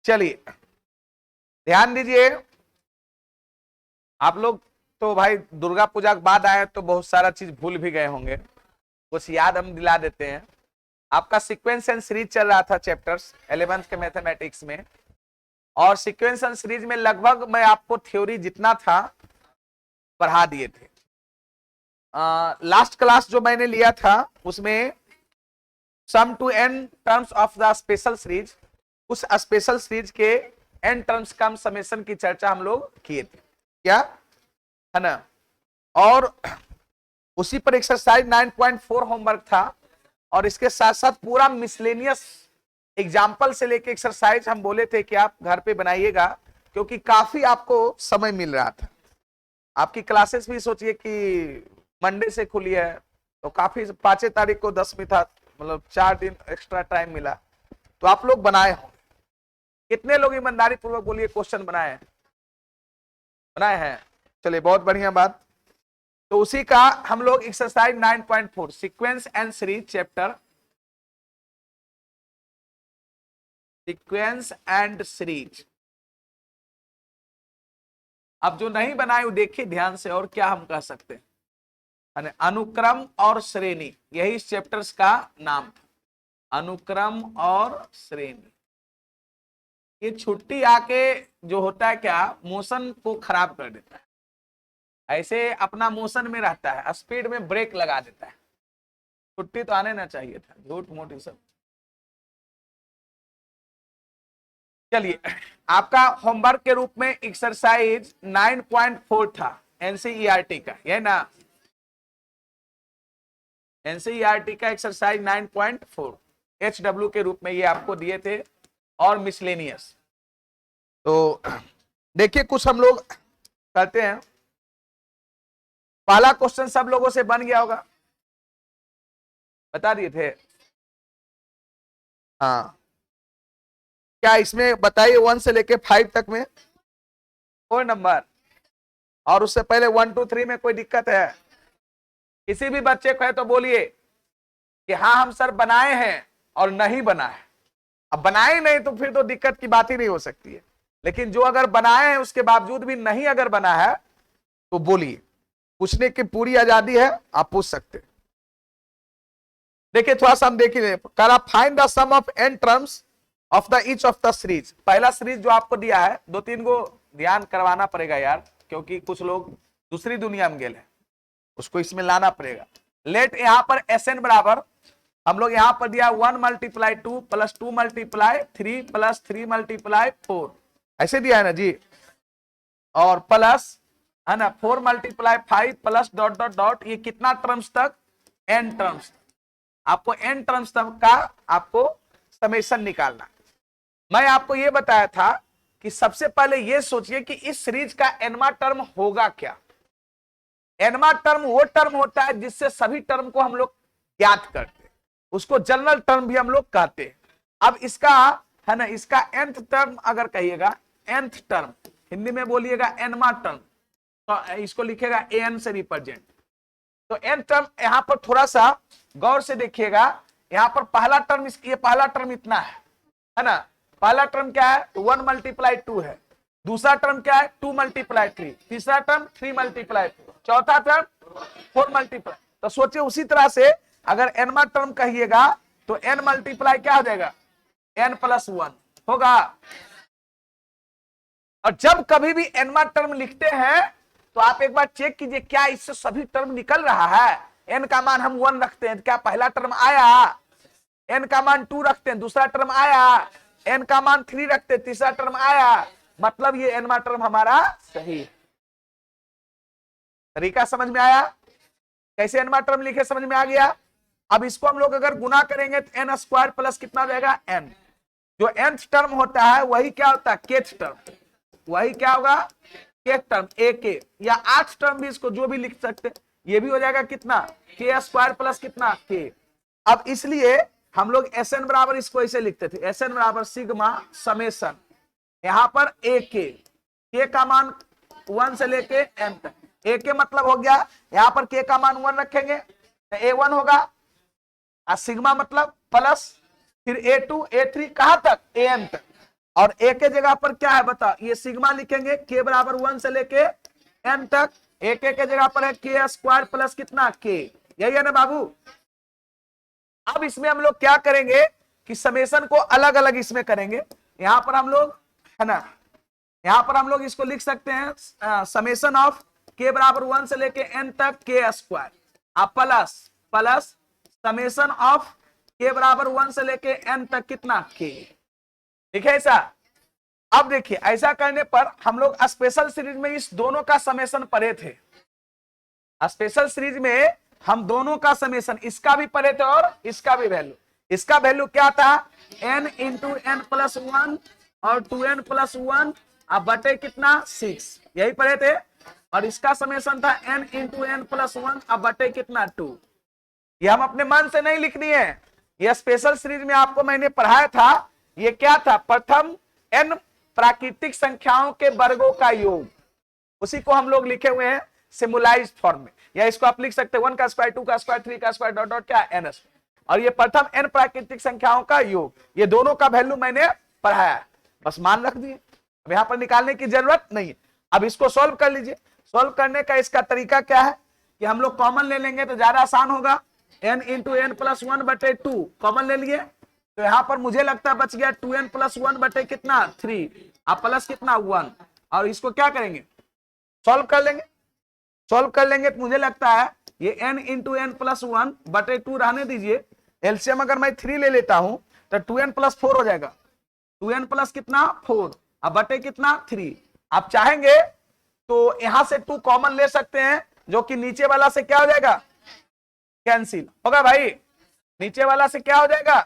चलिए ध्यान दीजिए, आप लोग तो भाई दुर्गा पूजा के बाद आए तो बहुत सारा चीज भूल भी गए होंगे, कुछ याद हम दिला देते हैं। आपका सीक्वेंस एंड सीरीज चल रहा था चैप्टर्स 11th के मैथमेटिक्स में, और सीक्वेंस एंड सीरीज में लगभग मैं आपको थ्योरी जितना था पढ़ा दिए थे। लास्ट क्लास जो मैंने लिया था उसमें sum to n terms of the special series, उस स्पेशल सीरीज के एन टर्म्स का हम समेशन की चर्चा हम लोग किए थे, क्या है ना। और उसी पर एक्सरसाइज 9.4 होमवर्क था, और इसके साथ साथ पूरा मिसलेनियस एग्जाम्पल से लेके एक्सरसाइज हम बोले थे कि आप घर पे बनाइएगा, क्योंकि काफी आपको समय मिल रहा था। आपकी क्लासेस भी सोचिए कि मंडे से खुली है, तो काफी 5 तारीख को 10वीं था, मतलब 4 दिन एक्स्ट्रा टाइम मिला, तो आप लोग बनाए हो। कितने लोग ईमानदारी पूर्वक बोलिए क्वेश्चन बनाए हैं? चलिए बहुत बढ़िया बात। तो उसी का हम लोग exercise 9.4 sequence and series chapter, sequence and series. अब जो नहीं बनाए वो देखिए ध्यान से, और क्या हम कह सकते हैं, अनुक्रम और श्रेणी, यही इस चैप्टर्स का नाम था, अनुक्रम और श्रेणी। ये छुट्टी आके जो होता है क्या, मोशन को खराब कर देता है, ऐसे अपना मोशन में रहता है, स्पीड में ब्रेक लगा देता है। छुट्टी तो आने ना चाहिए था, झूठ मोटी सब। चलिए आपका होमवर्क के रूप में एक्सरसाइज 9.4 था एनसीईआरटी का, ये ना एनसीईआरटी का एक्सरसाइज 9.4 एचडब्ल्यू के रूप में ये आपको दिए थे, और मिसलेनियस। तो देखिए कुछ हम लोग करते हैं। पहला क्वेश्चन सब लोगों से बन गया होगा, बता दिए थे। हाँ, क्या इसमें बताइए 1 से लेके 5 तक में कोई नंबर, और उससे पहले 1 2 3 में कोई दिक्कत है? किसी भी बच्चे को है तो बोलिए कि हाँ हम सर बनाए हैं और नहीं बना है। अब बनाए नहीं तो फिर तो दिक्कत की बात ही नहीं हो सकती है, लेकिन जो अगर बनाए हैं उसके बावजूद भी नहीं अगर बना है तो बोलिए, पूछने की पूरी आजादी है, आप पूछ सकते हैं। देखिए थोड़ा सा हम देखिए, करा find the sum of n terms of the each of the series. पहला सीरीज जो आपको दिया है, 2-3 को ध्यान करवाना पड़ेगा यार, क्योंकि कुछ लोग दूसरी दुनिया में गेल है, उसको इसमें लाना पड़ेगा। लेट यहां पर एसएन बराबर, हम लोग यहां पर दिया 1 × 2 + 2 × 3 + 3 × 4, ऐसे दिया है ना जी, और प्लस है ना 4 × 5 प्लस ... ये कितना टर्म्स तक? n terms. आपको n टर्म्स तक का आपको समेशन निकालना। मैं आपको ये बताया था कि सबसे पहले ये सोचिए कि इस सीरीज का nवां टर्म होगा क्या। nवां टर्म वो टर्म होता है जिससे सभी टर्म को हम लोग ज्ञात करते हैं, उसको जनरल टर्म भी हम लोग कहते हैं। अब इसका है ना, इसका nth टर्म अगर कहिएगा, nth टर्म हिंदी में बोलिएगा nवां टर्म, तो इसको लिखेगा an से रिप्रेजेंट। तो n टर्म यहां पर थोड़ा सा गौर से देखिएगा, यहां पर पहला टर्म, ये पहला टर्म इतना है ना, पहला टर्म क्या है? 1 × 2 है। दूसरा टर्म क्या है? 2 × 3। तीसरा टर्म 3 × 4। चौथा टर्म 4 × तो सोचिए उसी तरह से अगर nवां टर्म कहिएगा तो n मल्टीप्लाई क्या हो जाएगा? n + 1 होगा। और जब कभी भी nवां टर्म लिखते हैं तो आप एक बार चेक कीजिए क्या इससे सभी टर्म निकल रहा है। n का मान हम 1 रखते हैं, क्या पहला टर्म आया? n का मान 2 रखते हैं, दूसरा टर्म आया। n का मान 3 रखते हैं, तीसरा टर्म आया। मतलब ये nवां टर्म हमारा सही है। तरीका समझ में आया? कैसे nवां टर्म लिखे, समझ में आ गया? अब इसको हम लोग अगर गुना करेंगे तो n² प्लस कितना हो जाएगा? n। जो nth टर्म होता है वही क्या होता है? kth term. वही क्या होगा? kth टर्म, ak, या 8 टर्म भी इसको जो भी लिख सकते, ये भी हो जाएगा कितना? k² प्लस कितना? k। अब इसलिए हम लोग Sn बराबर इसको ऐसे लिखते थे, Sn बराबर सिग्मा समेशन, यहां पर ak, k का मान 1 से लेके n तक, ak मतलब हो गया, यहां पर k का मान 1 रखेंगे तो a1 होगा, और सिग्मा मतलब प्लस, फिर a2 a3 कहां तक? an तक। और ए के जगह पर क्या है बता, ये सिग्मा लिखेंगे के बराबर 1 से लेके एन तक। ए के जगह पर है के स्क्वायर प्लस कितना के, यही है ना बाबू। अब इसमें हम लोग क्या करेंगे कि समेशन को अलग अलग इसमें करेंगे। यहां पर हम लोग है ना, यहां पर हम लोग इसको लिख सकते हैं समेशन ऑफ के बराबर 1 से लेके एन तक के स्क्वायर, अब प्लस प्लस समेशन ऑफ के बराबर 1 से लेके एन तक कितना के, ठीक है ऐसा। अब देखिए ऐसा करने पर हम लोग स्पेशल सीरीज में इस दोनों का समेशन पढ़े थे। स्पेशल सीरीज में हम दोनों का समेशन, इसका भी पढ़े थे और इसका भी वैल्यू। इसका वैल्यू क्या था, n इंटू एन प्लस 1 और 2n प्लस 1 अब बटे कितना 6, यही पढ़े थे। और इसका समेशन था n इंटू एन प्लस 1 अब बटे कितना 2। ये हम अपने मन से नहीं लिखनी है, ये स्पेशल सीरीज में आपको मैंने पढ़ाया था। ये क्या था, प्रथम n प्राकृतिक संख्याओं के वर्गों का योग, उसी को हम लोग लिखे हुए हैं सिमुलाइज फॉर्म में। या इसको आप लिख सकते हैं 1 का स्क्वायर 2 का स्क्वायर 3 का स्क्वायर डॉट डॉट क्या n स्क्वायर। और ये प्रथम n प्राकृतिक संख्याओं का योग, ये दोनों का वैल्यू मैंने पढ़ाया, बस मान रख दिए। अब यहां पर निकालने की जरूरत नहीं है। अब इसको सॉल्व कर लीजिए। सॉल्व करने का इसका तरीका क्या है कि हम लोग कॉमन ले लेंगे तो ज्यादा आसान होगा। n इंटू एन प्लस 1 बटे 2 कॉमन ले लिए, तो यहां पर मुझे लगता है बच गया 2n प्लस 1 बटे कितना 3, अब प्लस कितना 1। और इसको क्या करेंगे, सॉल्व कर लेंगे। सॉल्व कर लेंगे तो मुझे लगता है ये n इंटू एन प्लस 1 बटे 2 रहने दीजिए। एलसीएम अगर मैं 3 ले लेता हूं तो 2n प्लस 4 हो जाएगा, 2n प्लस कितना 4 अब बटे कितना 3। आप चाहेंगे तो यहां से 2 कॉमन ले सकते हैं, जो कि नीचे वाला से क्या हो जाएगा कैंसिल होगा भाई, नीचे वाला से क्या हो जाएगा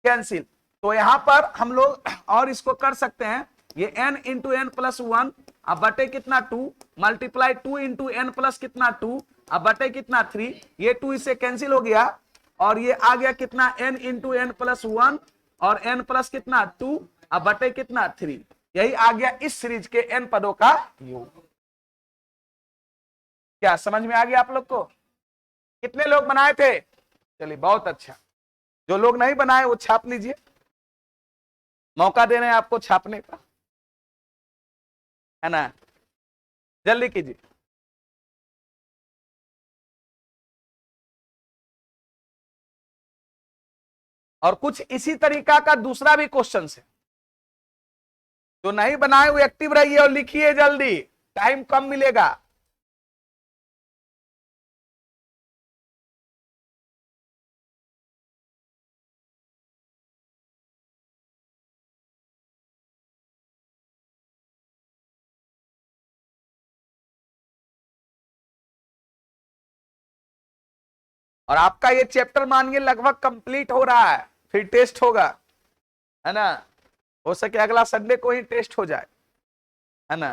कैंसिल। तो यहां पर हम लोग और इसको कर सकते हैं, ये n इंटू एन प्लस 1 अब बटे कितना 2 मल्टीप्लाई 2 इंटू एन प्लस कितना 2 अब बटे कितना 3, ये 2 इससे कैंसिल हो गया। और ये आ गया कितना n इंटू एन प्लस 1 और n प्लस कितना 2 अब बटे कितना 3, यही आ गया इस सीरीज के n पदों का योग। क्या समझ में आ गया आप लोग को? कितने लोग बनाए थे? चलिए बहुत अच्छा। जो लोग नहीं बनाए वो छाप लीजिए, मौका दे रहे हैं आपको छापने का, है ना, जल्दी कीजिए। और कुछ इसी तरीका का दूसरा भी क्वेश्चन है, जो नहीं बनाए वो एक्टिव रहिए और लिखिए जल्दी, टाइम कम मिलेगा। और आपका ये चैप्टर मानिए लगभग कंप्लीट हो रहा है, फिर टेस्ट होगा, है ना, हो सके अगला संडे को ही टेस्ट हो जाए, है ना,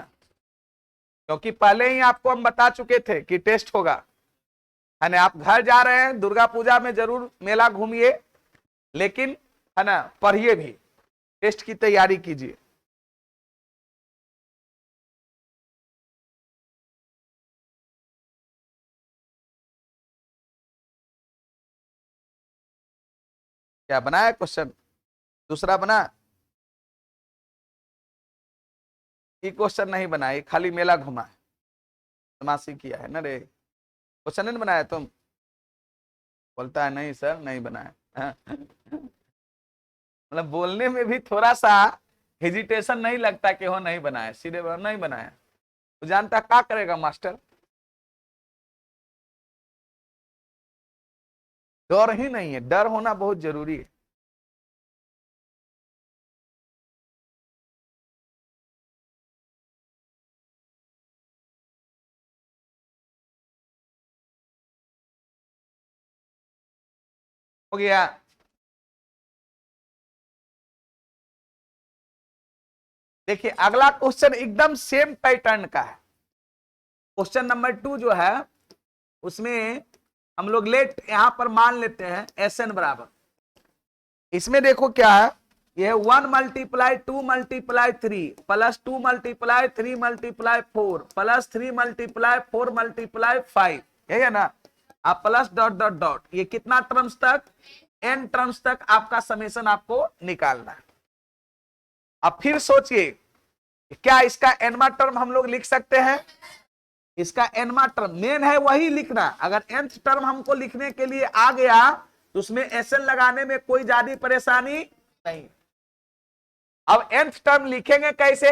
क्योंकि पहले ही आपको हम बता चुके थे कि टेस्ट होगा, है ना। आप घर जा रहे हैं दुर्गा पूजा में जरूर मेला घूमिए, लेकिन है ना पढ़िए भी, टेस्ट की तैयारी कीजिए। क्या बनाया क्वेश्चन दूसरा बना? ये क्वेश्चन नहीं बनाया, खाली मेला घुमा है, तमाशी किया है ना रे। क्वेश्चन नहीं बनाया तुम? बोलता है नहीं सर नहीं बनाया। मतलब बोलने में भी थोड़ा सा हेजिटेशन नहीं लगता कि हो नहीं बनाया, सीधे नहीं बनाया, तो जानता क्या करेगा मास्टर। डर ही नहीं है, डर होना बहुत जरूरी है। हो गया। देखिए अगला क्वेश्चन एकदम सेम पैटर्न का है। क्वेश्चन नंबर 2 जो है उसमें हम लोग लेट यहां पर मान लेते हैं एसएन बराबर, इसमें देखो क्या है, ये 1 multiply 2 multiply 3 plus 2 multiply 3 multiply 4 plus 3 multiply 4 multiply 5, यही है ना। आप प्लस डॉट डॉट डॉट, ये कितना टर्म्स तक, n टर्म्स तक आपका समेशन आपको निकालना है। अब फिर सोचिए, क्या इसका एनवा टर्म हम लोग लिख सकते हैं? इसका एनवा टर्म मेन है वही लिखना। अगर nth टर्म हमको लिखने के लिए आ गया तो उसमें SN लगाने में कोई ज्यादा परेशानी नहीं। अब nth टर्म लिखेंगे कैसे?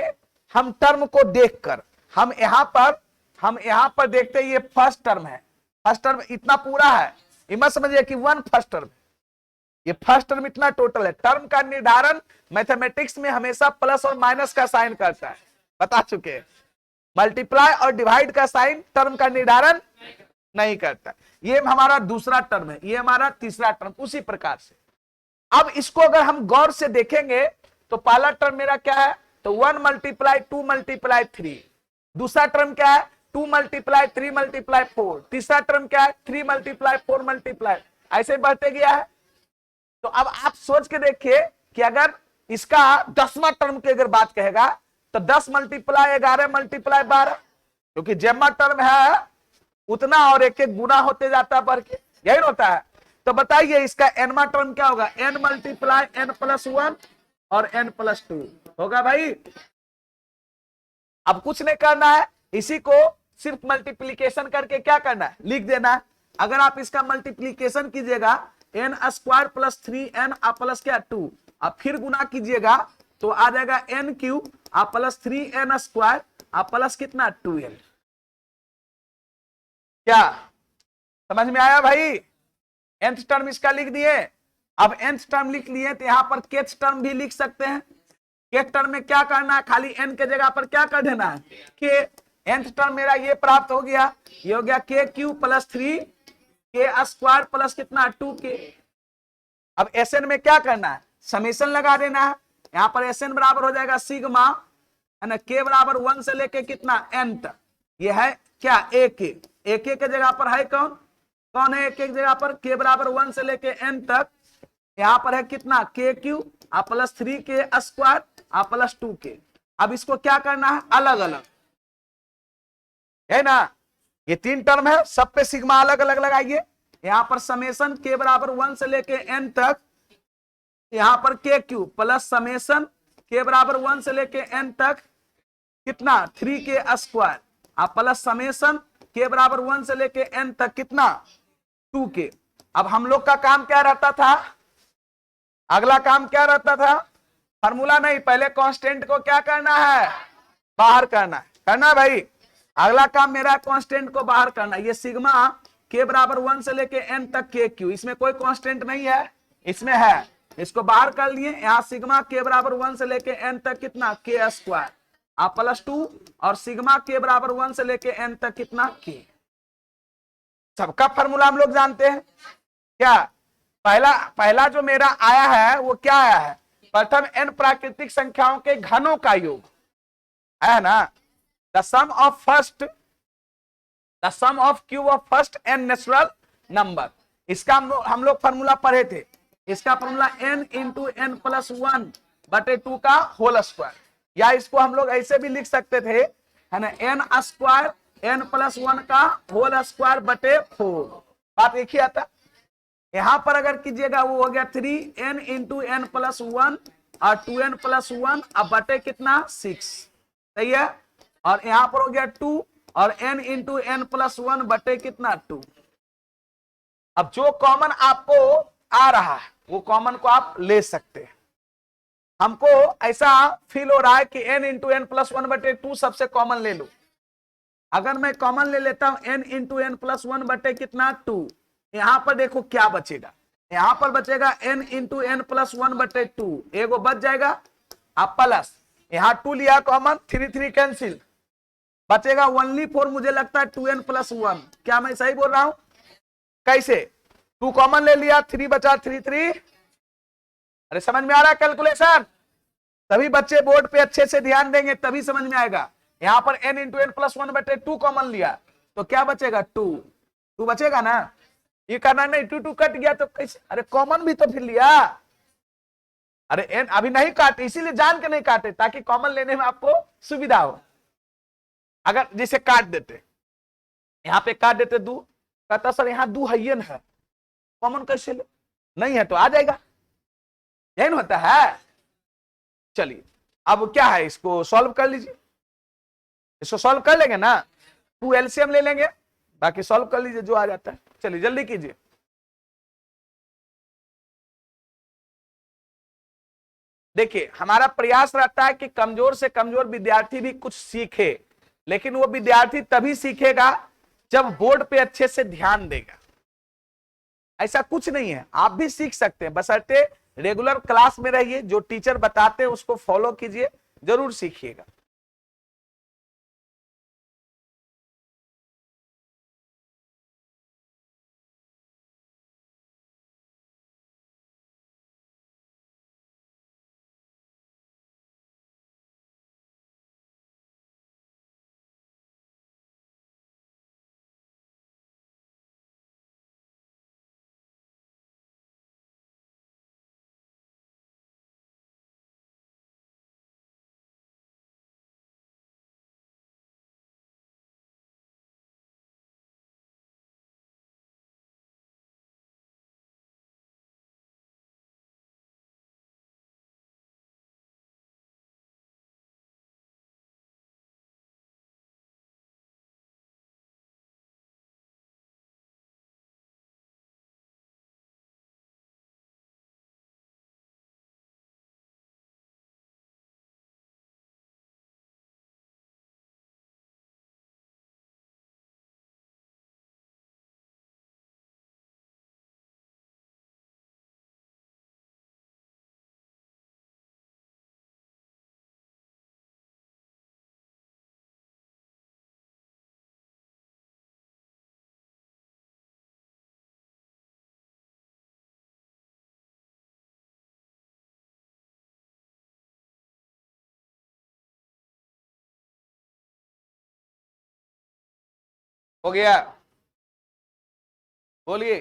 हम टर्म को देखकर, हम यहां पर देखते हैं, ये फर्स्ट टर्म है। फर्स्ट टर्म इतना पूरा है, ये मत समझिए कि वन फर्स्ट टर्म, ये फर्स्ट टर्म इतना टोटल है। टर्म का निर्धारण मैथमेटिक्स में हमेशा प्लस और माइनस का साइन करता है, बता चुके हैं। मल्टीप्लाई और डिवाइड का साइन टर्म का निर्धारण नहीं करता। ये हमारा दूसरा टर्म है, ये हमारा तीसरा टर्म। उसी प्रकार से अब इसको अगर हम गौर से देखेंगे तो पहला टर्म मेरा क्या है? तो 1 मल्टीप्लाई 2 मल्टीप्लाई 3। दूसरा टर्म क्या है? 2 मल्टीप्लाई 3 मल्टीप्लाई 4। तीसरा टर्म क्या है? 3 मल्टीप्लाई 4 मल्टीप्लाई, ऐसे बढ़ते गया है। तो अब आप सोच के देखिए कि अगर इसका 10वां टर्म की अगर बात कहेगा तो 10 मल्टीप्लाई 11 मल्टीप्लाई 12, क्योंकि जेमा टर्म है उतना और एक एक गुना होते जाता है बढ़ के, यही होता है। तो बताइए इसका एनवा टर्म क्या होगा? n मल्टीप्लाई n प्लस 1 और n प्लस 2 होगा भाई। अब कुछ नहीं करना है, इसी को सिर्फ मल्टीप्लीकेशन करके क्या करना है? लिख देना है। अगर आप इसका मल्टीप्लीकेशन कीजिएगा n square plus 3n plus क्या 2, अब फिर गुना कीजिएगा तो आ जाएगा n cube plus 3n square plus कितना 2n। क्या समझ में आया भाई? nth टर्म इसका लिख दिए। अब nth टर्म लिख लिए तो यहां पर kth टर्म भी लिख सकते हैं। kth टर्म में क्या करना है? खाली n के जगह पर क्या कर देना है? k। nth टर्म मेरा ये प्राप्त हो गया, ये हो गया k cube plus 3 k square plus कितना 2k। अब Sn में क्या करना है? समेशन लगा देना है। यहां पर Sn बराबर हो जाएगा सिग्मा, है ना, k बराबर 1 से लेके कितना n तक। ये है क्या? ak। ak के जगह पर है कौन है? एक एक जगह पर k बराबर 1 से लेके n तक। यहां पर है कितना? k cube plus 3k square plus 2k। अब इसको क्या करना है? अलग अलग, है ना, ये 3 टर्म है, सब पे सिग्मा अलग अलग लगाइए। यहां पर समेशन k बराबर 1 से लेके n तक, यहां पर k cube plus summation k बराबर 1 से लेके n तक कितना 3k square plus summation k बराबर 1 से लेके n तक कितना 2k। अब हम लोग का काम क्या रहता था? अगला काम क्या रहता था? फार्मूला नहीं, पहले कांस्टेंट को क्या करना है? बाहर करना है। करना भाई, अगला काम मेरा कांस्टेंट को बाहर करना। ये सिग्मा k बराबर 1 से लेके n तक k क्यू, इसमें कोई कांस्टेंट नहीं है, इसमें है, इसको बाहर कर लिए। यहाँ सिग्मा k बराबर 1 से लेके n तक कितना k स्क्वायर प्लस 2 और सिग्मा k बराबर 1 से लेके n तक कितना k। सबका फार्मूला हम लोग जानते हैं। क्या पहला जो मेरा आया है वो क्या आया है? प्रथम n प्राकृतिक संख्याओं के घनों का योग है ना। The sum of cube of first n natural number. इसका हम लोग फार्मूला पढ़े थे। इसका formula n into n plus 1 बटे 2 का होल स्क्वायर, या इसको हम लोग ऐसे भी लिख सकते थे, है ना, n स्क्वायर n प्लस 1 का होल स्क्वायर बटे 4। बात एक ही आता। यहां पर अगर कीजिएगा वो हो गया 3n इंटू n प्लस 1 और 2n प्लस 1 अब बटे कितना 6, सही है। और यहां पर हो गया 2 और n इंटू n प्लस 1 बटे कितना 2। अब जो कॉमन आपको आ रहा है वो कॉमन को आप ले सकते हैं। हमको ऐसा फील हो रहा है कि n इंटू n प्लस 1 बटे 2 सबसे कॉमन ले लो। अगर मैं कॉमन ले लेता हूं n इंटू n प्लस 1 बटे कितना 2, यहां पर देखो क्या बचेगा। यहां पर बचेगा n इंटू n प्लस 1 बटे 2, एगो बच जाएगा आप प्लस, यहां 2 लिया कॉमन, 3 3 कैंसिल, बचेगा ओनली 4। मुझे लगता है 2n प्लस 1। क्या मैं सही बोल रहा हूं? कैसे? 2 कॉमन ले लिया, 3 बचा, 3 3। अरे समझ में आ रहा है कैलकुलेशन? तभी बच्चे बोर्ड पे अच्छे से ध्यान देंगे, तभी समझ में आएगा। यहां पर n इंटू n प्लस 1 बटे 2 कॉमन लिया तो क्या बचेगा 2 बचेगा ना। ये करना नहीं, 2 कट गया तो कैसे? अरे कॉमन भी तो फिर लिया। अरे n अभी नहीं काटे, इसीलिए जान के नहीं काटे ताकि कॉमन लेने में आपको सुविधा हो। अगर जैसे काट देते, यहां पे काट देते 2, कहता सर यहां 2 है ना, कॉमन कैसे ले? नहीं है तो आ जाएगा, यही होता है। चलिए अब क्या है, इसको सॉल्व कर लीजिए, इसको सॉल्व कर लेंगे ना, 2 एलसीएम ले लेंगे, बाकी सॉल्व कर लीजिए जो आ जाता है। चलिए जल्दी कीजिए। देखिए हमारा प्रयास रहता है कि कमजोर से कमजोर विद्यार्थी भी कुछ सीखे, लेकिन वो विद्यार्थी तभी सीखेगा जब बोर्ड पे अच्छे से ध्यान देगा। ऐसा कुछ नहीं है, आप भी सीख सकते हैं, बशर्ते रेगुलर क्लास में रहिए, जो टीचर बताते हैं उसको फॉलो कीजिए, जरूर सीखिएगा। हो गया, बोलिए।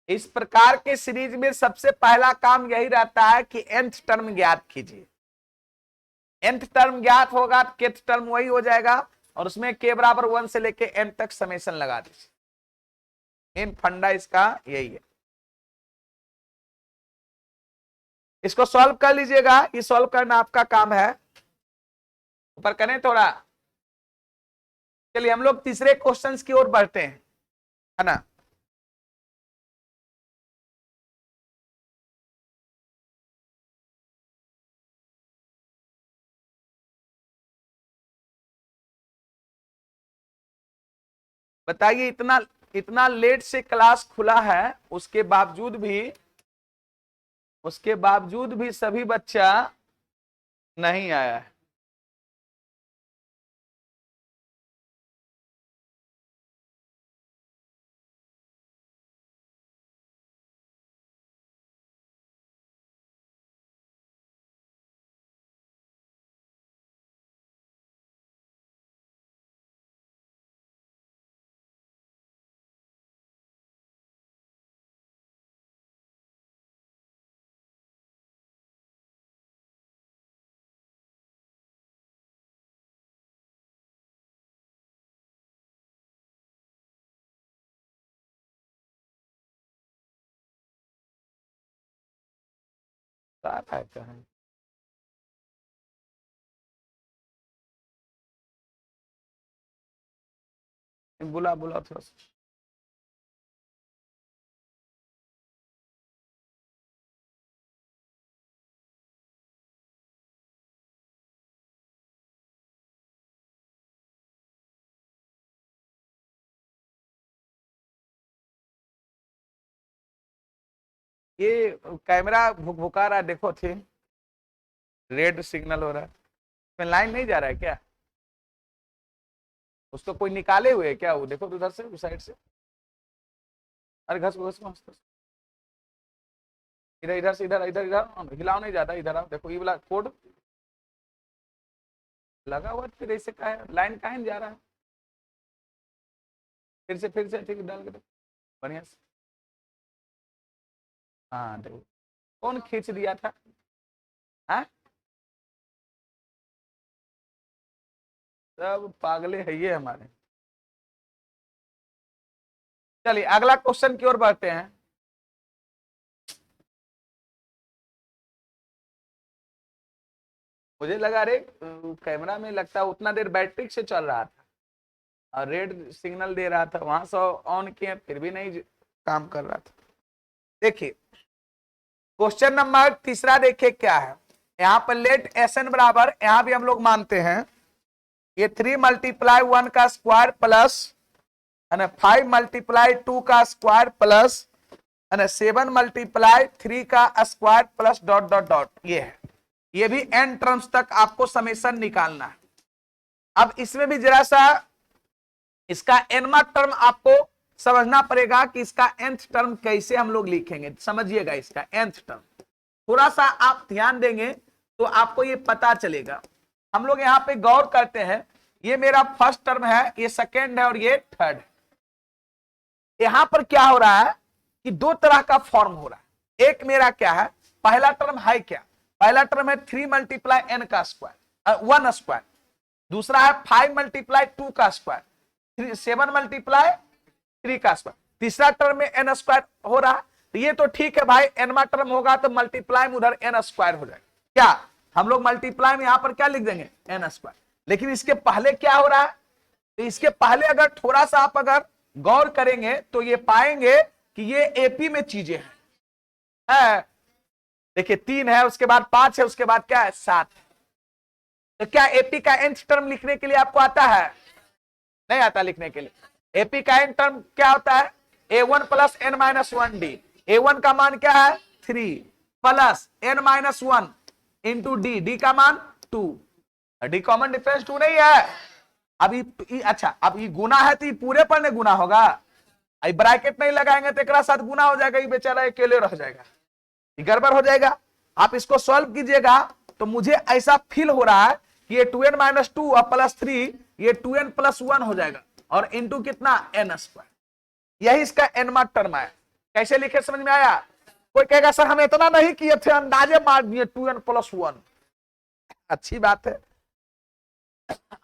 इस प्रकार के सीरीज में सबसे पहला काम यही रहता है कि nth टर्म ज्ञात कीजिए। nth टर्म ज्ञात होगा तो kth टर्म वही हो जाएगा, और उसमें k बराबर 1 से लेके n तक समेशन लगा दीजिए। मेन फंडा इसका यही है। इसको सॉल्व कर लीजिएगा, ये सॉल्व करना आपका काम है। ऊपर करें थोड़ा। चलिए हम लोग तीसरे क्वेश्चंस की ओर बढ़ते हैं, है ना। बताइए, इतना इतना लेट से क्लास खुला है, उसके बावजूद भी सभी बच्चा नहीं आया है। सारा है कहाँ? बुला बुला थोड़ा सा। ये कैमरा भुका रहा है, देखो थी, रेड सिग्नल हो रहा है। इसमें लाइन नहीं जा रहा है क्या? उसको कोई निकाले हुए है क्या? वो देखो तो उधर से, उस साइड से। अरे घस घस घस घस। इधर इधर से, इधर इधर इधर हिलाओ नहीं जाता, इधर आओ, देखो ये वाला कोड लगा हुआ, फिर ऐसे का है, लाइन कहाँ नहीं जा रहा है? फिर से ठीक डाल के देखो, बढ़िया से। हाँ देखो, कौन खींच दिया था? हाँ सब पागले है ये हमारे। चलिए अगला क्वेश्चन की ओर बढ़ते हैं। मुझे लगा रे कैमरा में लगता है उतना देर बैटरी से चल रहा था और रेड सिग्नल दे रहा था, वहां से ऑन किए फिर भी नहीं काम कर रहा था। देखिए क्वेश्चन नंबर तीसरा देखिए क्या है। यहाँ पर लेट एस एन बराबर, यहां भी हम लोग मानते हैं ये 3 मल्टीप्लाई 1 का स्क्वायर प्लस 5 मल्टीप्लाई 2 का स्क्वायर प्लस 7 मल्टीप्लाई 3 का square plus dot dot dot, ये है। ये भी एन टर्म्स तक आपको समेशन निकालना है। अब इसमें भी जरा सा इसका एनवा टर्म आपको समझना पड़ेगा कि इसका nth टर्म कैसे हम लोग लिखेंगे। समझिएगा इसका nth टर्म, थोड़ा सा आप ध्यान देंगे तो आपको ये पता चलेगा। हम लोग यहाँ पे गौर करते हैं, ये मेरा फर्स्ट टर्म है, ये सेकेंड है और ये थर्ड है। यहां पर क्या हो रहा है कि दो तरह का फॉर्म हो रहा है। एक मेरा क्या है, पहला टर्म है क्या, पहला टर्म है 3 मल्टीप्लाई एन का स्क्वायर 1 स्क्वायर, दूसरा है 5 मल्टीप्लाई 2 का स्क्वायर 7 मल्टीप्लाई 3 का स्क्वायर, तीसरा टर्म में एन स्क्वायर हो रहा है। तो ये तो ठीक है भाई, एनवा टर्म होगा तो मल्टीप्लाई में उधर एन स्क्वायर हो जाएगा। क्या हम लोग मल्टीप्लाई में यहां पर क्या लिख देंगे, एन स्क्वायर। लेकिन इसके पहले क्या हो रहा है, तो इसके पहले अगर थोड़ा सा आप अगर गौर करेंगे तो ये पाएंगे कि ये एपी में चीजें हैं। देखिए 3 है, उसके बाद 5 है, उसके बाद क्या है 7। तो क्या एपी का nth टर्म लिखने के लिए आपको आता है, नहीं आता लिखने के लिए। एपी का nth टर्म क्या होता है, a1 plus n minus 1 D. a1 का मान क्या है 3 plus n minus 1 into D, D का मान 2, डी कॉमन डिफरेंस 2 नहीं है। अभी अच्छा, अब ये गुना है तो ये पूरे पर नहीं गुना होगा, अब ब्रैकेट नहीं लगाएंगे तो एक साथ गुना हो जाएगा, ये बेचारा अकेले रह जाएगा, ये गड़बड़ हो जाएगा। आप इसको सॉल्व कीजिएगा तो मुझे ऐसा फील हो रहा है कि ये 2n माइनस 2 और प्लस 3, ये 2n प्लस 1 हो जाएगा और इंटू कितना n स्क्वायर। यही इसका एनवा टर्म है। कैसे लिखे समझ में आया। कोई कहेगा सर हम इतना नहीं किए थे, अंदाजे मार दिए 2n प्लस 1। अच्छी बात है,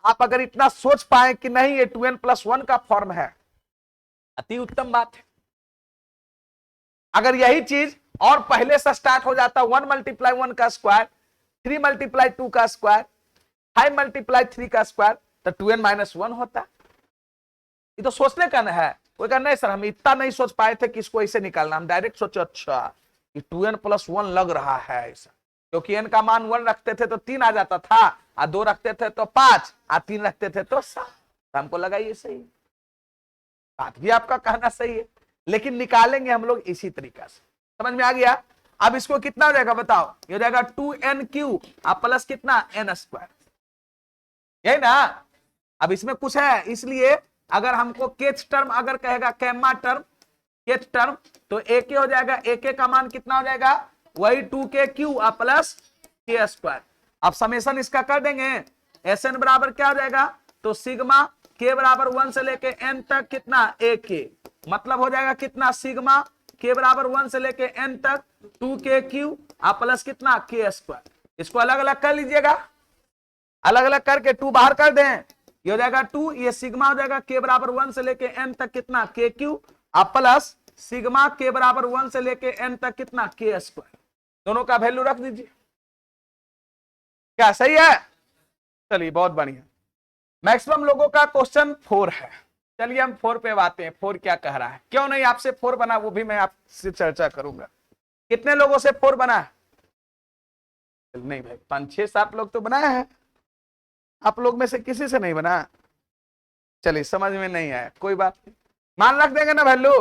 आप अगर इतना सोच पाए कि नहीं ये 2n प्लस 1 का फॉर्म है, अति उत्तम बात है। अगर यही चीज और पहले से स्टार्ट हो जाता 1 मल्टीप्लाई 1 का स्क्वायर, 3 मल्टीप्लाई 2 का स्क्वायर, 5 मल्टीप्लाई 3 का स्क्वायर, तो 2n माइनस 1 होता। ये तो सोचने का ना है। कोई कहा नहीं सर हम इतना नहीं सोच पाए थे कि इसको ऐसे निकालना, हम डायरेक्ट सोचे अच्छा कि 2n प्लस 1 लग रहा है ऐसा, क्योंकि n का मान 1 रखते थे तो 3 आ जाता था, और 2 रखते थे तो 5, और 3 रखते थे तो 7। तो हमको लगा ये सही, बात भी आपका कहना सही है, लेकिन निकालेंगे हम लोग इसी तरीका से। समझ में आ गया। अब इसको कितना हो जाएगा बताओ, ये हो जाएगा 2n क्यू अब प्लस कितना n स्क्वायर, यही ना। अब इसमें कुछ है, इसलिए अगर हमको केच टर्म अगर कहेगा, कैम्मा टर्म, केच टर्म, तो एक हो जाएगा, एक का मान कितना हो जाएगा वही 2k Q plus k square. अब समेशन इसका कर देंगे, एस एन बराबर क्या हो जाएगा, तो सिग्मा k बराबर 1 से लेके n तक कितना ak, मतलब हो जाएगा कितना सिग्मा k बराबर 1 से लेके n तक 2k क्यू प्लस कितना k स्क्वायर। इसको अलग अलग कर लीजिएगा, अलग अलग करके 2 बाहर कर दें, ये हो जाएगा 2, ये सिग्मा हो जाएगा k बराबर 1 से लेके n तक कितना k Q plus sigma k बराबर 1 से लेके n तक कितना k स्क्वायर। दोनों का वैल्यू रख दीजिए, क्या सही है। चलिए बहुत बढ़िया। मैक्सिमम लोगों का क्वेश्चन 4 है। चलिए हम 4 पे आते हैं, 4 क्या कह रहा है, क्यों नहीं आपसे 4 बना वो भी मैं आपसे चर्चा करूंगा। कितने लोगों से 4 बना है, नहीं भाई 5 6 7 लोग तो बनाया है, आप लोग में से किसी से नहीं बना। चलिए समझ में नहीं आया, कोई बात नहीं, मान रख देंगे ना वैल्यू,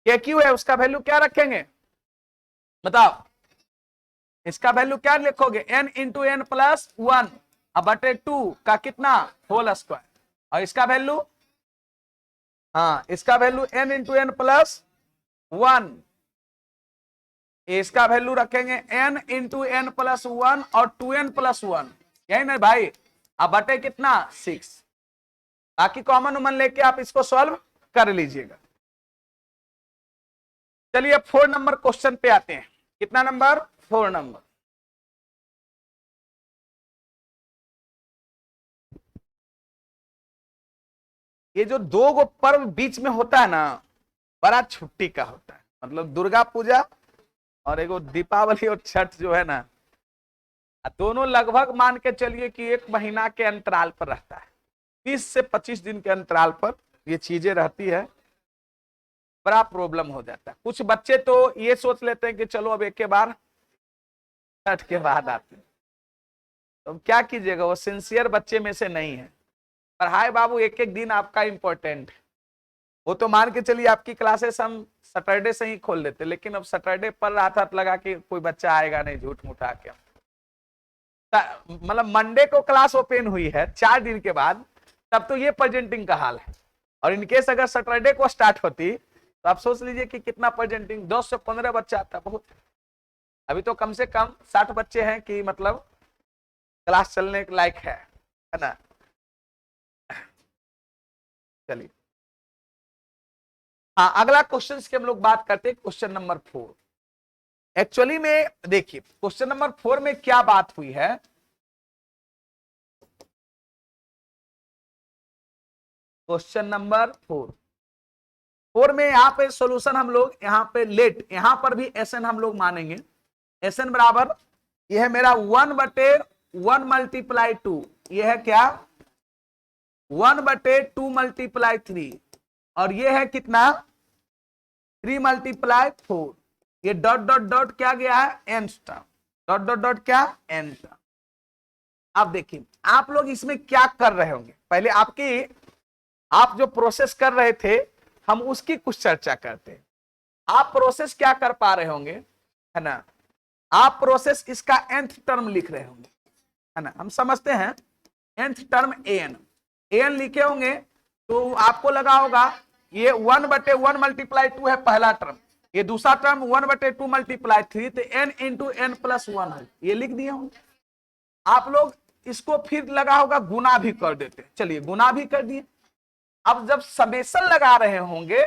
के क्यू है उसका वैल्यू क्या रखेंगे बताओ, इसका वैल्यू क्या लिखोगे n इंटू एन प्लस 1 अब बटे 2 का कितना होल स्क्वायर, और इसका वैल्यू, हाँ इसका value n into n plus 1, इसका वैल्यू रखेंगे n इंटू एन प्लस 1 और 2n प्लस 1, यही नहीं भाई, अब बटे कितना 6। बाकी कॉमन उमन लेके आप इसको सॉल्व कर लीजिएगा। चलिए 4 नंबर क्वेश्चन पे आते हैं। कितना नंबर, 4 नंबर। ये जो दो गो पर्व बीच में होता है ना, बड़ा छुट्टी का होता है। मतलब दुर्गा पूजा और एगो दीपावली और छठ जो है ना, दोनों लगभग मान के चलिए कि 1 महीना के अंतराल पर रहता है। 20 से 25 दिन के अंतराल पर ये चीजें रहती है। बड़ा प्रॉब्लम हो जाता है। कुछ बच्चे तो ये सोच लेते हैं कि चलो अब एक के बार छठ के बाद आते हैं, तो क्या कीजिएगा, वो सिंसियर बच्चे में से नहीं है। पढ़ाई बाबू एक एक दिन आपका इंपॉर्टेंट है। वो तो मान के चलिए आपकी क्लासेस हम सैटरडे से ही खोल देते, लेकिन अब सैटरडे पढ़ रहा था तो लगा कि कोई बच्चा आएगा नहीं, झूठ मूठ आके मतलब मंडे को क्लास ओपन हुई है 4 दिन के बाद, तब तो ये प्रेजेंटिंग का हाल है। और इनकेस अगर सैटरडे को स्टार्ट होती तो आप सोच लीजिए कि कितना प्रेजेंटिंग, 10 से 15 बच्चा आता, बहुत। अभी तो कम से कम 60 बच्चे हैं कि मतलब क्लास चलने के लायक है ना। चलिए हाँ, अगला क्वेश्चन की हम लोग बात करते हैं, क्वेश्चन नंबर 4। एक्चुअली में देखिए क्वेश्चन नंबर 4 में क्या बात हुई है। क्वेश्चन नंबर 4 में यहां पे सॉल्यूशन हम लोग यहां पे लेट, यहां पर भी एसएन हम लोग मानेंगे। एसएन बराबर ये है मेरा 1/1 मल्टीप्लाई 2, ये है क्या 1/2 मल्टीप्लाई 3, और ये है कितना 3 मल्टीप्लाई 4। ये डॉट डॉट डॉट क्या गया है n term, dot dot dot क्या एन टर्म। अब देखिए आप लोग इसमें क्या कर रहे होंगे, पहले आप जो प्रोसेस कर रहे थे हम उसकी कुछ चर्चा करते हैं। आप प्रोसेस क्या कर पा रहे होंगे, है ना, आप प्रोसेस इसका nth टर्म लिख रहे होंगे, है ना। हम समझते हैं nth टर्म an लिखे होंगे, तो आपको लगा होगा ये 1/1 मल्टीप्लाई 2 है पहला टर्म, ये दूसरा टर्म 1/2 मल्टीप्लाई 3, तो n इंटू n प्लस 1 है, ये लिख दिए होंगे। आप लोग इसको फिर लगा होगा गुना भी कर देते, चलिए गुना भी कर दिए। अब जब समेशन लगा रहे होंगे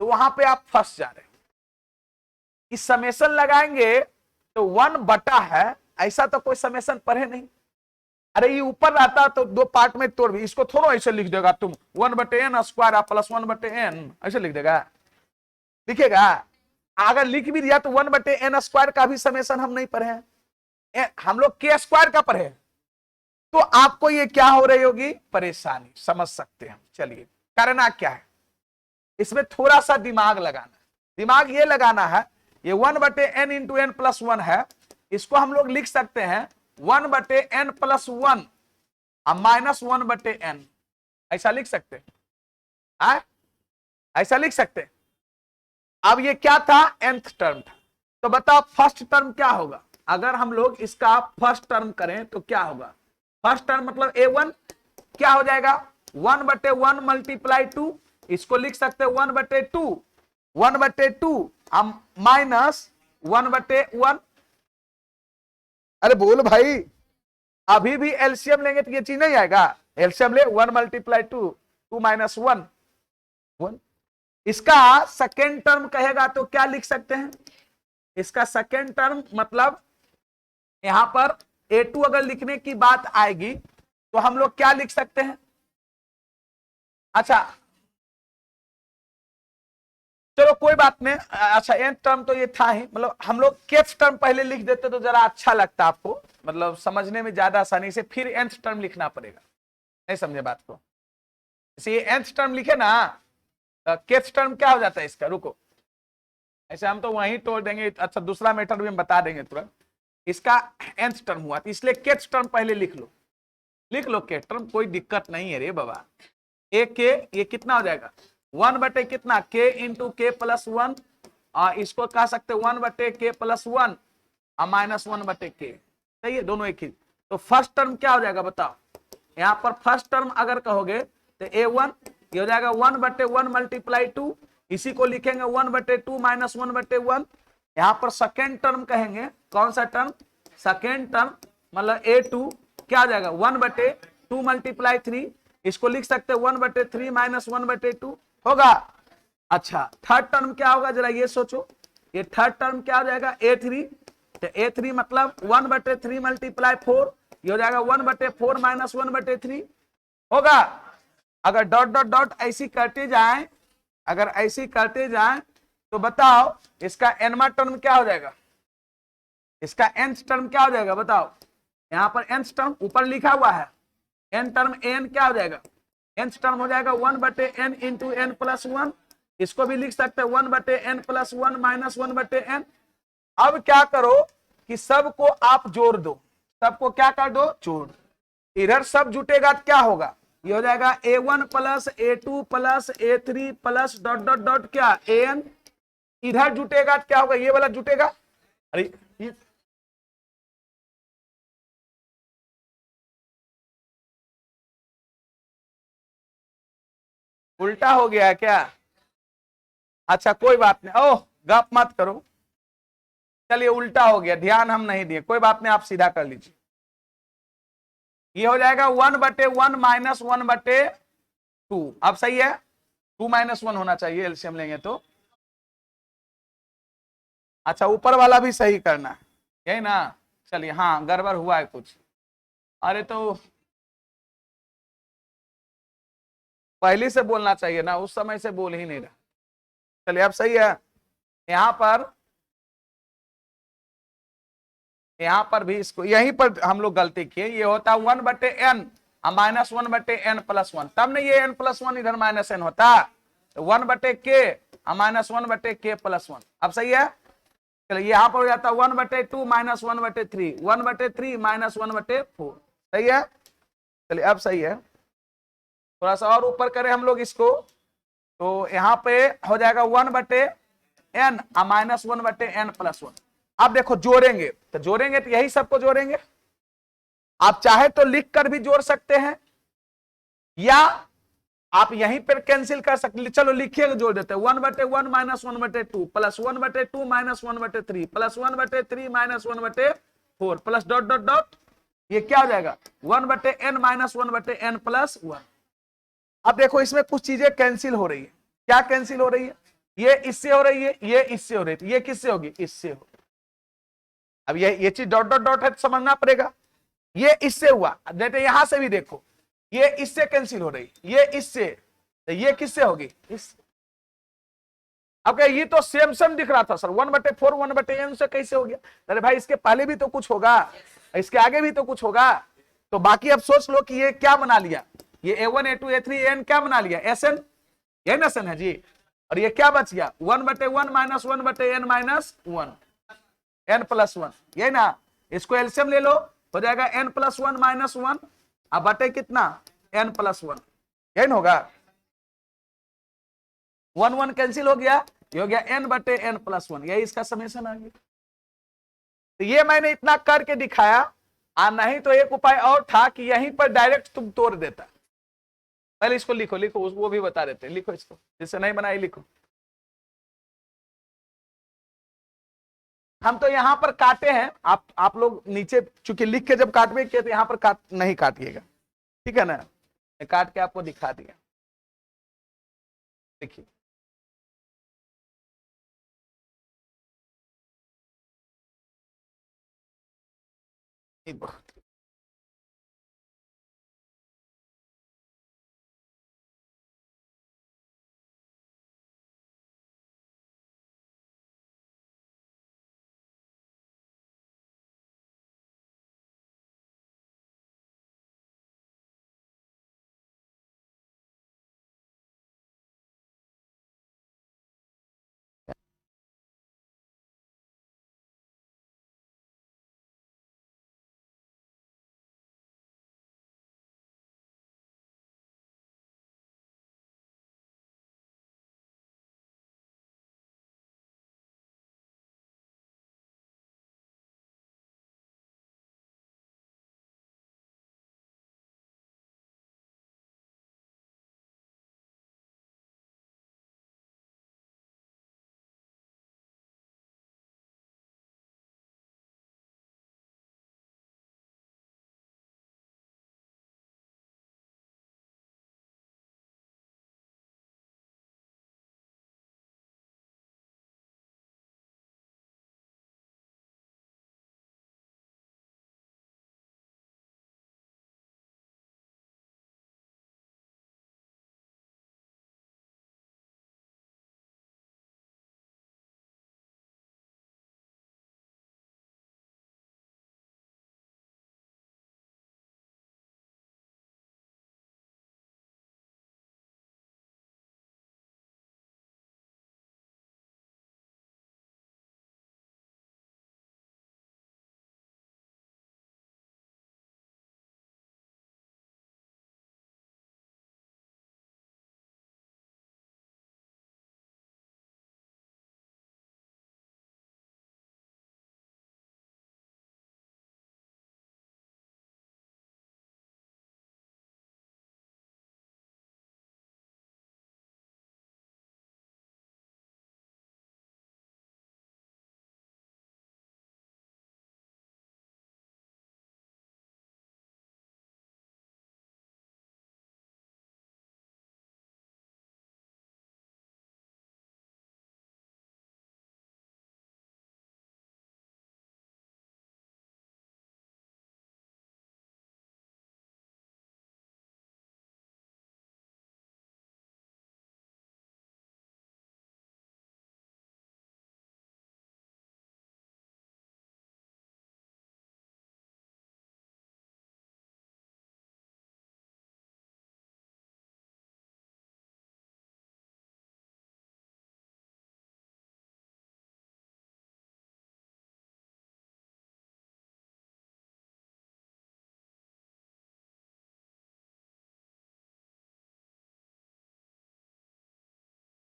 तो वहां पे आप फंस जा रहे हैं कि समेशन लगाएंगे तो 1 बटा है, ऐसा तो कोई समेशन पढ़े नहीं। अरे ये ऊपर रहता तो 2 पार्ट में तोड़ भी, इसको थोड़ा ऐसे लिख देगा तुम 1/n स्क्वायर प्लस 1/n, ऐसे लिख देगा, लिखेगा। अगर लिख भी दिया तो 1/n स्क्वायर का भी समेशन हम नहीं पढ़े हैं, हम लोग के स्क्वायर का पढ़े, तो आपको ये क्या हो रही होगी परेशानी, समझ सकते हैं। चलिए करना क्या है, इसमें थोड़ा सा दिमाग लगाना, दिमाग ये लगाना है, ये 1/n इंटू n प्लस 1 है, इसको हम लोग लिख सकते हैं 1/n प्लस 1 माइनस 1/n, ऐसा लिख सकते हैं, ऐसा लिख सकते हैं। अब ये क्या था nth टर्म था, तो बताओ फर्स्ट टर्म क्या होगा। अगर हम लोग इसका फर्स्ट टर्म करें तो क्या होगा, फर्स्ट टर्म मतलब a1 क्या हो जाएगा 1/1 मल्टीप्लाई 2, इसको लिख सकते हैं 1/2 हम माइनस 1/1। अरे बोल भाई, अभी भी एलसीएम लेंगे तो ये चीज नहीं आएगा, एलसीएम ले 1 मल्टीप्लाई 2, 2 माइनस 1, 1। इसका सेकेंड टर्म कहेगा तो क्या लिख सकते हैं, इसका सेकेंड टर्म मतलब यहां पर a2 अगर लिखने की बात आएगी तो हम लोग क्या लिख सकते हैं। अच्छा चलो कोई बात नहीं, अच्छा nth टर्म तो ये था ही, मतलब हम लोग kth टर्म पहले लिख देते तो जरा अच्छा लगता आपको, मतलब समझने में ज्यादा आसानी से, फिर nth टर्म लिखना पड़ेगा, नहीं समझे बात को। इसे nth टर्म लिखे ना, kth टर्म क्या हो जाता है इसका, रुको ऐसे हम तो वहीं तोड़ देंगे। अच्छा दूसरा मेथड भी हम बता देंगे तुरंत। इसका nth टर्म हुआ तो इसलिए kth टर्म पहले लिख लो, लिख लो kth टर्म, कोई दिक्कत नहीं है रे बाबा। एक के ये कितना हो जाएगा 1/, कितना k इंटू के प्लस 1, इसको कह सकते 1/k प्लस 1 माइनस 1/k, सही है, दोनों एक ही। तो फर्स्ट टर्म क्या हो जाएगा बताओ, यहाँ पर फर्स्ट टर्म अगर कहोगे तो a1 ये हो जाएगा 1/1 मल्टीप्लाई 2, इसी को लिखेंगे 1/2 माइनस 1/1। यहाँ पर सेकेंड टर्म कहेंगे, कौन सा टर्म, सेकेंड टर्म मतलब a2 क्या हो जाएगा 1/2 मल्टीप्लाई 3, इसको लिख सकते 1/3 माइनस 1/2 होगा। अच्छा थर्ड टर्म क्या होगा जरा ये सोचो, ये थर्ड टर्म क्या हो जाएगा a3, तो a3 मतलब 1/3 मल्टीप्लाई 4, ये हो जाएगा 1/4 माइनस 1/3 होगा। अगर डॉट डॉट डॉट ऐसी करते जाए, अगर ऐसी करते जाए तो बताओ इसका एनवा टर्म क्या हो जाएगा, इसका nth टर्म क्या हो जाएगा बताओ। यहां पर nth टर्म ऊपर लिखा हुआ है, n टर्म n क्या हो जाएगा, nth टर्म हो जाएगा 1/n इंटू एन प्लस 1। इसको भी लिख सकते हैं 1/n प्लस 1 माइनस 1/n। अब क्या करो कि सबको आप जोड़ दो, सबको क्या कर दो, जोड़। इधर सब जुटेगा तो क्या होगा, ये हो जाएगा a1 plus a2 plus a3 plus dot dot dot क्या an। इधर जुटेगा तो क्या होगा, ये वाला जुटेगा। अरे उल्टा हो गया है क्या, अच्छा कोई बात नहीं, ओह गप मत करो, चलिए उल्टा हो गया, ध्यान हम नहीं दिए, कोई बात नहीं, आप सीधा कर लीजिए। ये हो जाएगा 1/1 माइनस 1/2। अब सही है, 2 - 1 होना चाहिए एलसीएम लेंगे तो। अच्छा ऊपर वाला भी सही करना है, यही ना, चलिए हाँ गड़बड़ हुआ है कुछ। अरे तो पहले से बोलना चाहिए ना, उस समय से बोल ही नहीं रहा। चलिए अब सही है। यहां पर, यहां पर भी इसको यहीं पर हम लोग गलती किए, ये होता 1/n माइनस 1/n प्लस 1, तब नहीं ये n+1 इधर माइनस n होता, 1/k माइनस 1/k प्लस 1। अब सही है, चलिए यहां पर हो जाता 1/2 माइनस 1/3, 1/3 माइनस 1/4। सही है, चलिए अब सही है। थोड़ा सा और ऊपर करें हम लोग इसको, तो यहां पे हो जाएगा 1/n माइनस 1/n प्लस 1। अब देखो जोड़ेंगे तो यही सबको जोड़ेंगे, आप चाहे तो लिख कर भी जोड़ सकते हैं, या आप यहीं पर कैंसिल कर सकते, चलो लिखिए जोड़ देते हैं 1/1 minus 1/2 plus 1/2 minus 1/3 plus 1/3 minus 1/4 plus dot dot dot, ये क्या हो जाएगा 1/n माइनस 1/n प्लस 1। अब देखो इसमें कुछ चीजें कैंसिल हो रही है, क्या कैंसिल हो रही है, ये इससे हो रही है, ये इससे हो रही है, ये किससे होगी, इससे हो। अब ये चीज डॉट डॉट डॉट है तो समझना पड़ेगा, ये इससे हुआ, जैसे यहां से भी देखो ये इससे कैंसिल हो रही, ये इससे, तो ये किससे होगी, इस। अब क्या ये तो सेम सेम दिख रहा था सर, 1/4 1/n से कैसे हो गया, अरे भाई इसके पहले भी तो कुछ होगा, इसके आगे भी तो कुछ होगा। तो बाकी अब सोच लो कि ये क्या बना लिया, ये a1 a2 a3 an क्या बना लिया, sn, ये ना सन है जी। और ये क्या बच गया 1/1 minus 1/n minus 1 n plus 1, ये ना, इसको एलसीएम ले लो, हो जाएगा n+1 माइनस 1, अब बटे कितना n+1, यही ना होगा, 1 1 कैंसिल हो गया, ये हो गया n/n+1, यही इसका समेशन आ गया। तो ये मैंने इतना करके दिखाया, नहीं तो एक उपाय और था कि यहीं पर डायरेक्ट तुम तोड़ देता। पहले इसको लिखो, लिखो वो भी बता देते, लिखो इसको, जिससे नहीं बनाई लिखो। हम तो यहां पर काटे हैं, आप लोग नीचे चूंकि लिख के जब काटवे किए तो यहां पर नहीं काटिएगा, ठीक है ना, मैं काट के आपको दिखा दिया, देखिए।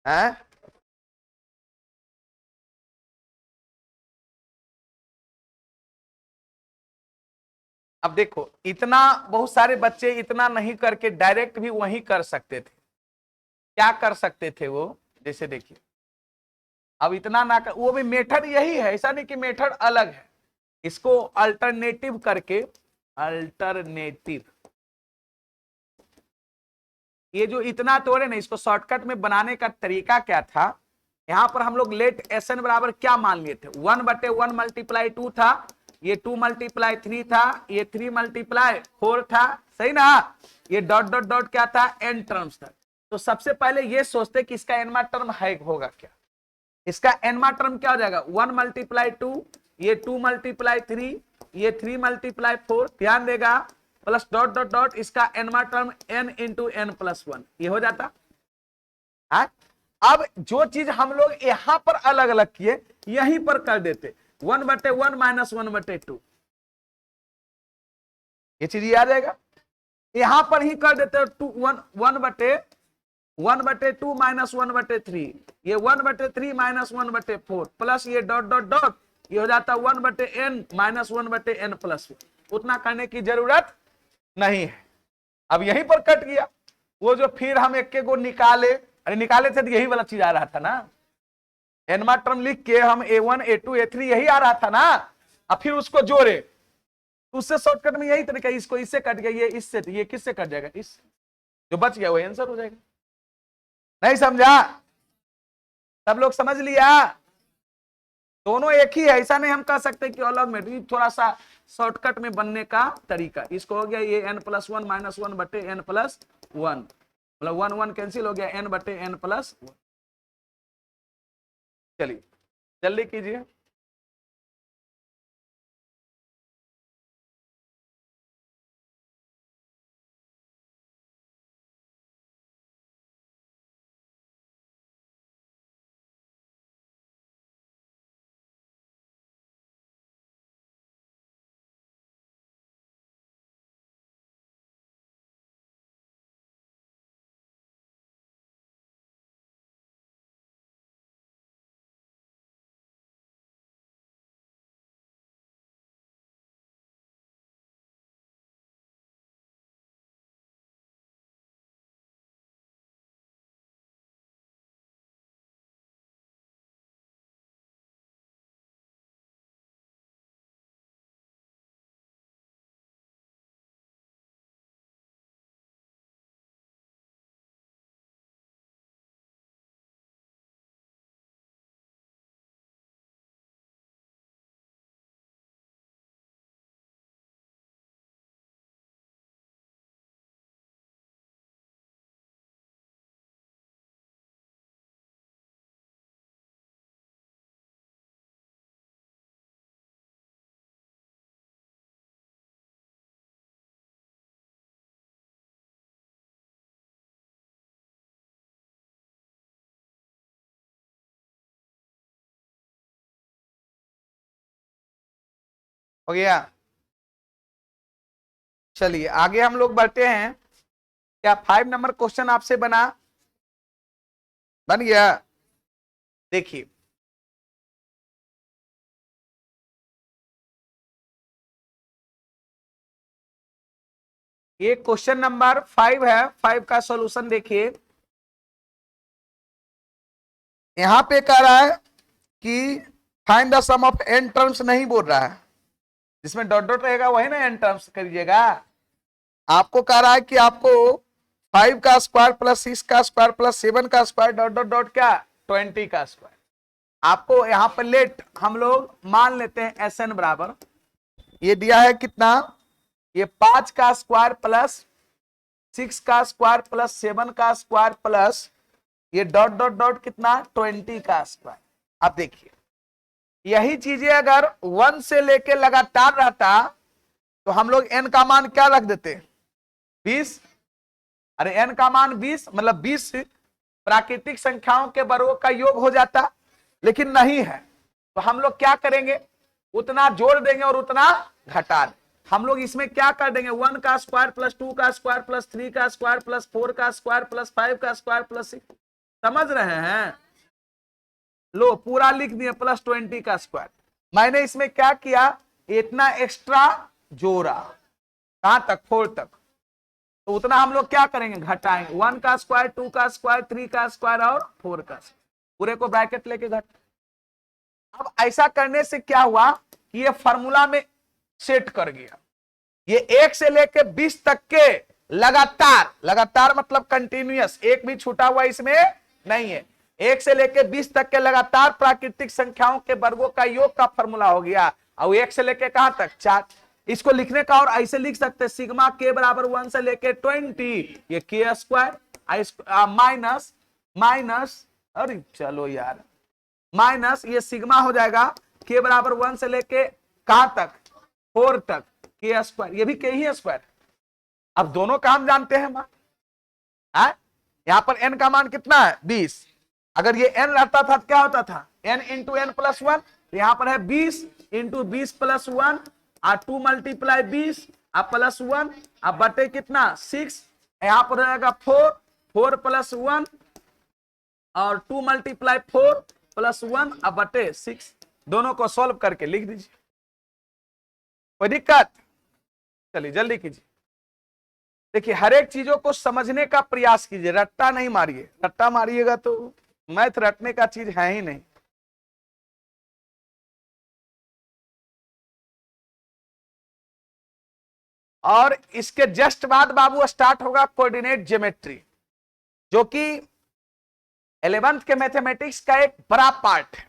है? अब देखो, इतना बहुत सारे बच्चे इतना नहीं करके डायरेक्ट भी वही कर सकते थे। क्या कर सकते थे वो? जैसे देखिए, अब इतना ना कर, वो भी मेथड यही है, ऐसा नहीं कि मेथड अलग है। इसको अल्टरनेटिव करके, अल्टरनेटिव, ये जो इतना तोड़े ना, इसको शॉर्टकट में बनाने का तरीका क्या था? यहां पर हम लोग लेट एस एन बराबर क्या मान लिए थे? 1/1 मल्टीप्लाई 2 था, ये 2 मल्टीप्लाई 3 था, ये 3 मल्टीप्लाई 4 था, सही ना? ये डॉट डॉट डॉट क्या था? एन टर्म्स था। तो सबसे पहले ये सोचते कि इसका एनवा टर्म है होगा क्या? इसका एनवा टर्म क्या हो जाएगा? 1 मल्टीप्लाई 2, ये 2 मल्टीप्लाई 3, ये 3 मल्टीप्लाई 4, ध्यान देगा, प्लस डॉट डॉट डॉट, इसका एनवा term n into n plus 1, ये हो जाता है। अब जो चीज हम लोग यहां पर अलग अलग किए, यहीं पर कर देते 1/1 माइनस 1/2, ये चीज याद आएगा। यहां पर ही कर देते 1/2 माइनस 1/3, ये 1/3 माइनस 1/4, प्लस ये डॉट डॉट डॉट, ये हो जाता 1/n माइनस 1/n प्लस 1। उतना करने की जरूरत नहीं है। अब यहीं पर कट गया। वो जो फिर हम एक को निकाले, अरे निकाले थे तो यही वाला चीज आ रहा था ना, एनवा टर्म लिख के हम a1 a2 a3 यही आ रहा था ना। अब फिर उसको जोड़े, उससे शॉर्टकट में यही तरीका, इसको इससे कट गया, ये इससे, ये किससे कट जाएगा? इस जो बच गया वो आंसर हो जाएगा। नहीं समझा? सब लोग समझ लिया? दोनों एक ही है, ऐसा नहीं हम कह सकते कि अलग में, थोड़ा सा शॉर्टकट में बनने का तरीका। इसको हो गया ये n+1 माइनस 1/n+1, मतलब 1 1 कैंसिल हो गया, n/n+1। चलिए जल्दी कीजिए। हो गया? चलिए आगे हम लोग बढ़ते हैं। क्या 5 नंबर क्वेश्चन आपसे बन गया? देखिए, ये क्वेश्चन नंबर 5 है। 5 का सॉल्यूशन देखिए, यहां पे कह रहा है कि find the sum of n terms, नहीं बोल रहा है, जिसमें डॉट डॉट रहेगा वही ना n टर्म्स करिएगा। आपको कह रहा है कि आपको 5 का स्क्वायर प्लस 6 का स्क्वायर प्लस 7 का स्क्वायर डॉट डॉट डॉट क्या 20 का स्क्वायर। आपको यहां पर लेट हम लोग मान लेते हैं एस एन बराबर, ये दिया है कितना, ये 5 का स्क्वायर प्लस 6 का स्क्वायर प्लस 7 का स्क्वायर प्लस ये डॉट डॉट डॉट कितना 20 का स्क्वायर। अब देखिए, यही चीजें अगर 1 से लेके लगातार रहता तो हम लोग n का मान क्या रख देते? 20। अरे n का मान 20 मतलब 20 प्राकृतिक संख्याओं के वर्गों का योग हो जाता, लेकिन नहीं है। तो हम लोग क्या करेंगे? उतना जोड़ देंगे और उतना घटा देंगे। हम लोग इसमें क्या कर देंगे? 1 का स्क्वायर प्लस 2 का स्क्वायर प्लस 3 का स्क्वायर प्लस 4 का स्क्वायर प्लस 5 का स्क्वायर प्लस 6, समझ रहे हैं? लो पूरा लिख दिए +20 का स्क्वायर। मैंने इसमें क्या किया, इतना एक्स्ट्रा जोड़ा, कहां तक, 4 तक। तो उतना हम लोग क्या करेंगे, घटाएंगे। 1 का स्क्वायर, 2 का स्क्वायर, 3 का स्क्वायर और 4 का स्क्वायर, पूरे को ब्रैकेट लेके घट। अब ऐसा करने से क्या हुआ कि ये फॉर्मूला में सेट कर गया। ये 1 से लेके 20 तक के लगातार, लगातार मतलब कंटिन्यूअस, एक भी छूटा हुआ इसमें नहीं है। 1 से लेके 20 तक के लगातार प्राकृतिक संख्याओं के वर्गों का योग का फॉर्मूला हो गया। और 1 से लेके कहां तक, 4। इसको लिखने का और ऐसे लिख सकते हैं, सिग्मा के बराबर 1 से लेके 20, ये के स्क्वायर माइनस माइनस, अरे चलो यार, माइनस ये सिग्मा हो जाएगा के बराबर 1 से लेके कहां तक, 4 तक, के स्क्वायर, ये भी के ही स्क्वायर। अब दोनों का हम जानते हैं मान, यहां पर n का मान कितना है, 20। अगर ये n रहता था तो क्या होता था, n इंटू n प्लस 1, यहां पर है 20 इंटू 20 प्लस 1, 2 मल्टीप्लाई 20 प्लस 1 बटे कितना 6, यहां पर रहेगा 4 प्लस 1 और 2 मल्टीप्लाई 4 प्लस 1 बटे 6। दोनों को सॉल्व करके लिख दीजिए, कोई दिक्कत? चलिए जल्दी कीजिए। देखिए हर एक चीजों को समझने का प्रयास कीजिए, रट्टा नहीं मारिए, रट्टा मारिएगा तो मैथ रटने का चीज है ही नहीं। और इसके जस्ट बाद बाबू स्टार्ट होगा कोऑर्डिनेट ज्योमेट्री, जो कि 11th के मैथमेटिक्स का एक बड़ा पार्ट है।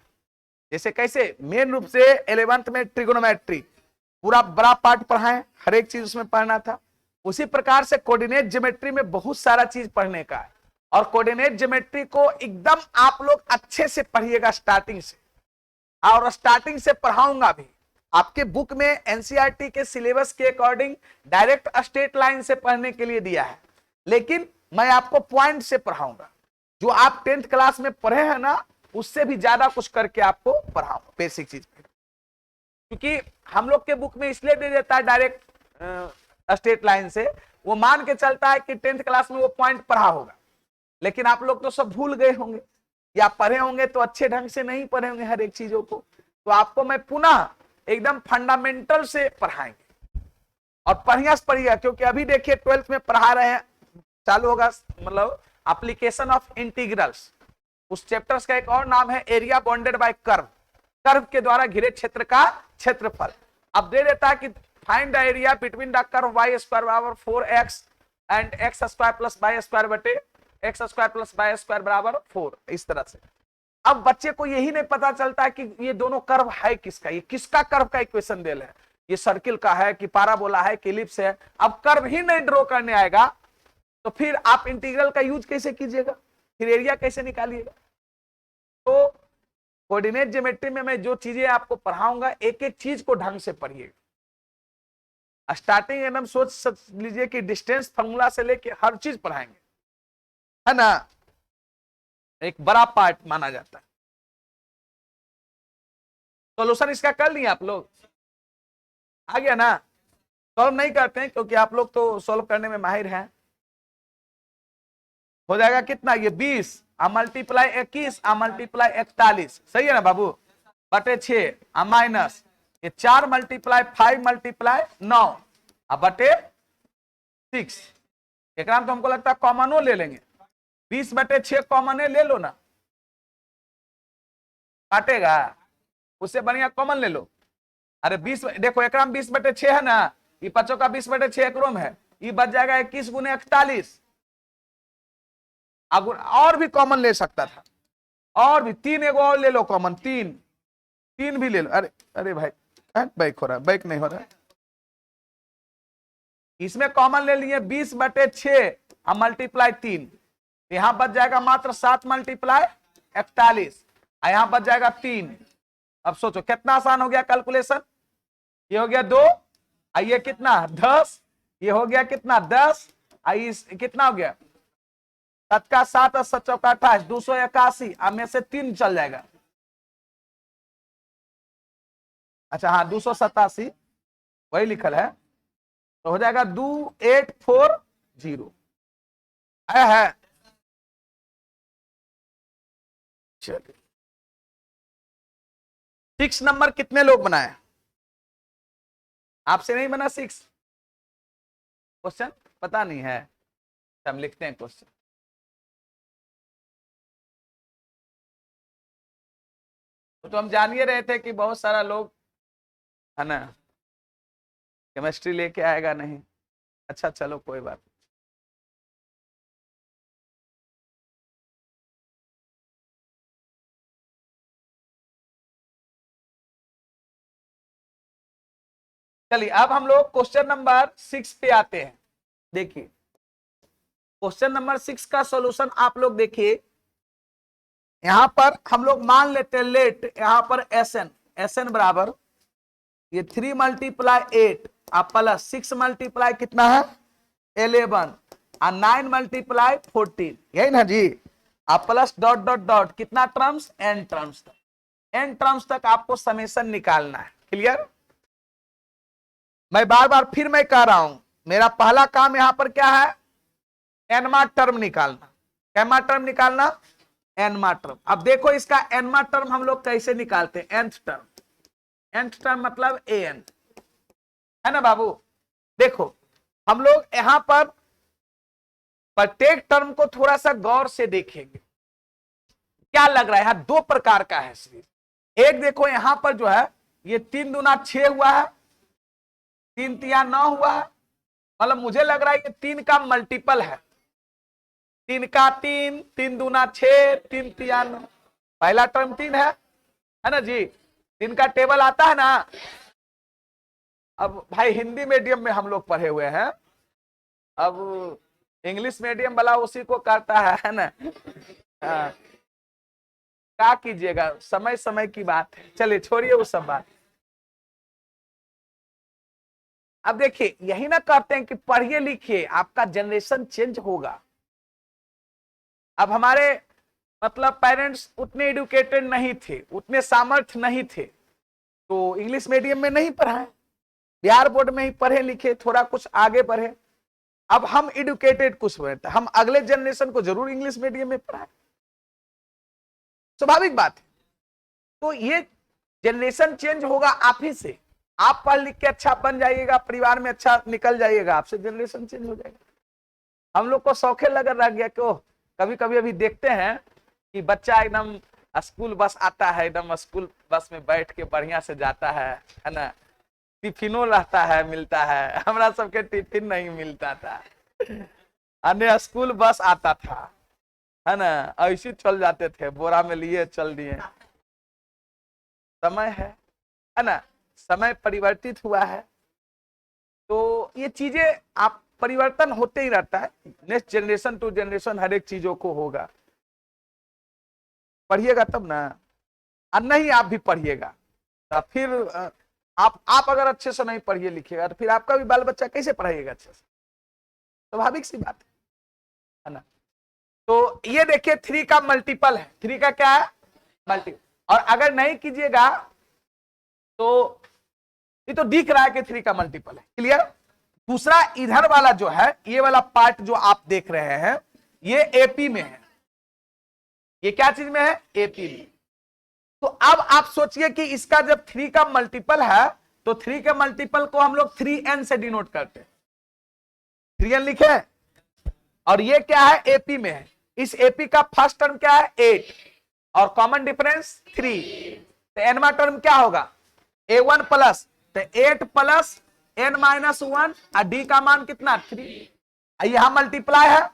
जैसे कैसे मेन रूप से 11th में ट्रिगोनोमेट्री पूरा बड़ा पार्ट पढ़ाएं, हर एक चीज उसमें पढ़ना था, उसी प्रकार से कोऑर्डिनेट ज्योमेट्री में बहुत सारा चीज पढ़ने का है। और कोऑर्डिनेट ज्योमेट्री को एकदम आप लोग अच्छे से पढ़िएगा स्टार्टिंग से, और स्टार्टिंग से पढ़ाऊंगा भी। आपके बुक में एनसीईआरटी के सिलेबस के अकॉर्डिंग डायरेक्ट स्ट्रेट लाइन से पढ़ने के लिए दिया है, लेकिन मैं आपको पॉइंट से पढ़ाऊंगा। जो आप 10th क्लास में पढ़े हैं ना, उससे भी ज्यादा कुछ करके आपको पढ़ाऊंगा बेसिक चीज, क्योंकि हम लोग के बुक में इसलिए दे देता है डायरेक्ट स्ट्रेट लाइन से, वो मान के चलता है कि 10th क्लास में वो पॉइंट पढ़ा होगा, लेकिन आप लोग तो सब भूल गए होंगे, या पढ़े होंगे तो अच्छे ढंग से नहीं पढ़े होंगे हर एक चीजों को। तो आपको मैं पुनः एकदम फंडामेंटल से पढ़ाएंगे, और बढ़िया से पढ़िएगा, क्योंकि अभी देखिए 12th में पढ़ा रहे हैं, चालू होगा मतलब एप्लीकेशन ऑफ इंटीग्रल्स। उस चैप्टर्स का एक और नाम है area bounded by curve, curve के द्वारा घिरे क्षेत्र का क्षेत्रफल। अब दे देता है कि find the area between the curve y square बराबर 4x and x square plus y square बटे x square plus y square बराबर 4, इस तरह से। अब बच्चे को यही नहीं पता चलता है कि ये दोनों कर्व है किसका, ये किसका कर्व का इक्वेशन दे रहे हैं, ये सर्किल का है कि पाराबोला है कि एलिप्स है। अब कर्व ही नहीं ड्रॉ करने आएगा तो फिर आप इंटीग्रल का यूज कैसे कीजिएगा, फिर एरिया कैसे निकालिएगा? तो कोऑर्डिनेट ज्योमेट्री में मैं जो चीजें आपको पढ़ाऊंगा, एक एक चीज को ढंग से पढ़िएगा। स्टार्टिंग एकदम सोच लीजिए कि डिस्टेंस फार्मूला से लेके हर चीज पढ़ाएंगे, है ना, एक बड़ा पार्ट माना जाता है। सॉल्यूशन इसका कर लिए आप लोग, आ गया ना? सॉल्व नहीं करते हैं क्योंकि आप लोग तो सॉल्व करने में माहिर हैं। हो जाएगा कितना, ये 20 मल्टीप्लाई 21 मल्टीप्लाई 41, सही है ना बाबू, बटे 6 माइनस ये 4 मल्टीप्लाई 5 मल्टीप्लाई 9 बटे 6। एक तो हमको लगता है कॉमनो ले लेंगे, 20 बटे 6 कॉमन ले लो ना, काटेगा, उससे बढ़िया कॉमन ले लो। अरे 20 देखो, एक 20 बटे 6 है ना, ये बच्चों का 20 बटे 6 एक है, ये बच जाएगा 21 गुने 41। और भी कॉमन ले सकता था, और भी 3 एगो और ले लो कॉमन, 3 भी ले लो। अरे अरे भाई बैक हो रहा है, बैक नहीं हो रहा है, इसमें कॉमन ले लिए 20 बटे 6 मल्टीप्लाई 3, यहां बच जाएगा मात्र 7 मल्टीप्लाई 41, यहां बच जाएगा 3। अब सोचो कितना आसान हो गया कैलकुलेशन, ये हो गया 2, ये कितना 10, ये हो गया कितना 10, कितना हो गया 7 का 7 और 7 चौका 28, 281, अब में से 3 चल जाएगा। अच्छा हाँ 287 वही लिखल है, तो हो जाएगा 2840 है चलिए 6 नंबर कितने लोग बनाए? आपसे नहीं बना 6 क्वेश्चन? पता नहीं है, हम लिखते हैं क्वेश्चन। तो हम जान ही रहे थे कि बहुत सारा लोग है ना केमिस्ट्री लेके आएगा नहीं। अच्छा चलो कोई बात नहीं। चलिए अब हम लोग क्वेश्चन नंबर 6 पे आते हैं। देखिए क्वेश्चन नंबर 6 का सॉल्यूशन आप लोग देखिए। यहां पर हम लोग मान लेते हैं लेट यहां पर एस एन बराबर ये 3 × 8 आप प्लस 6 मल्टीप्लाई कितना है 11 और 9 × 14 यही ना जी। आप प्लस डॉट डॉट डॉट कितना टर्म्स एन टर्म्स तक, एन टर्म्स तक आपको समेशन निकालना है। क्लियर? मैं बार बार फिर मैं कह रहा हूं मेरा पहला काम यहां पर क्या है एनमा टर्म निकालना। कैमा टर्म निकालना? Enma term. अब देखो इसका एनमा टर्म हम लोग कैसे निकालते हैं? Nth term. एंथ टर्म मतलब एन है ना बाबू। देखो हम लोग यहां पर प्रत्येक टर्म को थोड़ा सा गौर से देखेंगे। क्या लग रहा है यहां दो प्रकार का है सिर्फ। एक देखो यहां पर जो है ये 3 दूना 6 हुआ है, 3 तिया 9 हुआ है, मतलब मुझे लग रहा है कि 3 का मल्टीपल है। 3 का 3, 3 दूना 6, 3 तिया 9। पहला टर्म 3 है ना जी। 3 का टेबल आता है ना। अब भाई हिंदी मीडियम में हम लोग पढ़े हुए हैं, अब इंग्लिश मीडियम वाला उसी को करता है ना। हाँ, क्या कीजिएगा, समय समय की बात है। चलिए छोड़िए वो सब बात। अब देखिए यही ना कहते हैं कि पढ़िए लिखिए आपका जनरेशन चेंज होगा। अब हमारे मतलब पेरेंट्स उतने एडुकेटेड नहीं थे, उतने सामर्थ्य नहीं थे, तो इंग्लिश मीडियम में नहीं पढ़ाए, बिहार बोर्ड में ही पढ़े लिखे, थोड़ा कुछ आगे बढ़े। अब हम एडुकेटेड कुछ बढ़े, हम अगले जनरेशन को जरूर इंग्लिश मीडियम में पढ़ाए, स्वाभाविक बात है। तो ये जनरेशन चेंज होगा आप ही से। आप पढ़ लिख के अच्छा बन जाइएगा, परिवार में अच्छा निकल जाइएगा, आपसे जनरेशन चेंज हो जाएगा। हम लोग को शौके लगा रह गया कि कभी कभी अभी देखते हैं कि बच्चा एकदम स्कूल बस आता है, एकदम स्कूल बस में बैठ के बढ़िया से जाता है ना। टिफिनो रहता है, मिलता है। हमारा सबके टिफिन नहीं मिलता था, अन्य स्कूल बस आता था है ना, ऐसे चल जाते थे, बोरा में लिए चल दिए। समय है ना, समय परिवर्तित हुआ है। तो ये चीजें आप परिवर्तन होते ही रहता है, नेक्स्ट जनरेशन टू जनरेशन हर एक चीजों को होगा। पढ़िएगा तब ना, और नहीं आप भी पढ़िएगा तो फिर आप अगर अच्छे से नहीं पढ़िए लिखिएगा तो फिर आपका भी बाल बच्चा कैसे पढ़ाइएगा अच्छे से? स्वाभाविक सी बात है ना। तो ये देखिए 3 का मल्टीपल है, 3 का क्या है मल्टीपल। और अगर नहीं कीजिएगा तो ये तो दिख रहा है कि 3 का मल्टीपल है। क्लियर? दूसरा इधर वाला जो है, ये वाला पार्ट जो आप देख रहे हैं, ये एपी में है। ये क्या चीज में है? एपी में। तो अब आप सोचिए कि इसका जब 3 का मल्टीपल है तो 3 के मल्टीपल को हम लोग 3n से डिनोट करते हैं। 3n लिखे, और ये क्या है? एपी में है। इस एपी का फर्स्ट टर्म क्या है? 8 और कॉमन डिफरेंस 3, तो एनवा टर्म क्या होगा? a1 प्लस, तो 8 प्लस n माइनस 1 और डी का मान कितना? 3। यहां मल्टीप्लाई है,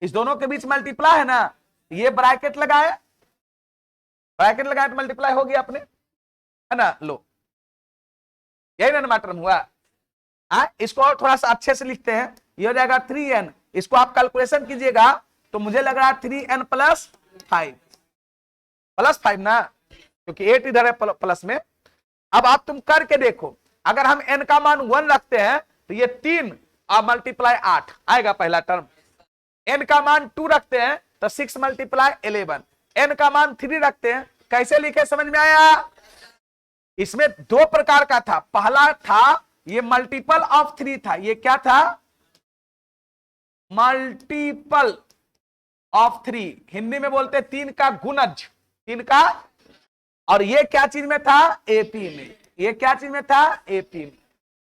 इस दोनों के बीच मल्टीप्लाई है ना, ये ब्रैकेट लगाए, ब्रैकेट लगाए तो मल्टीप्लाई हो गया अपने, है ना। लो यही ना एनवा टर्म हुआ। इसको और थोड़ा सा अच्छे से लिखते हैं, ये हो जाएगा 3n। इसको आप कैलकुलेशन कीजिएगा तो मुझे लग रहा है 3n प्लस 5 ना, क्योंकि 8 इधर है प्लस में। अब आप तुम करके देखो, अगर हम n का मान 1 रखते हैं तो ये 3 और मल्टीप्लाई 8 आएगा पहला टर्म। n का मान 2 रखते हैं तो 6 मल्टीप्लाई 11। n का मान 3 रखते हैं, कैसे लिखे समझ में आया? इसमें 2 प्रकार का था। पहला था ये मल्टीपल ऑफ 3 था, ये क्या था? मल्टीपल ऑफ 3, हिंदी में बोलते 3 का गुणज। तीन का, और ये क्या चीज में था, एपी में, ये क्या चीज में था, एपी में।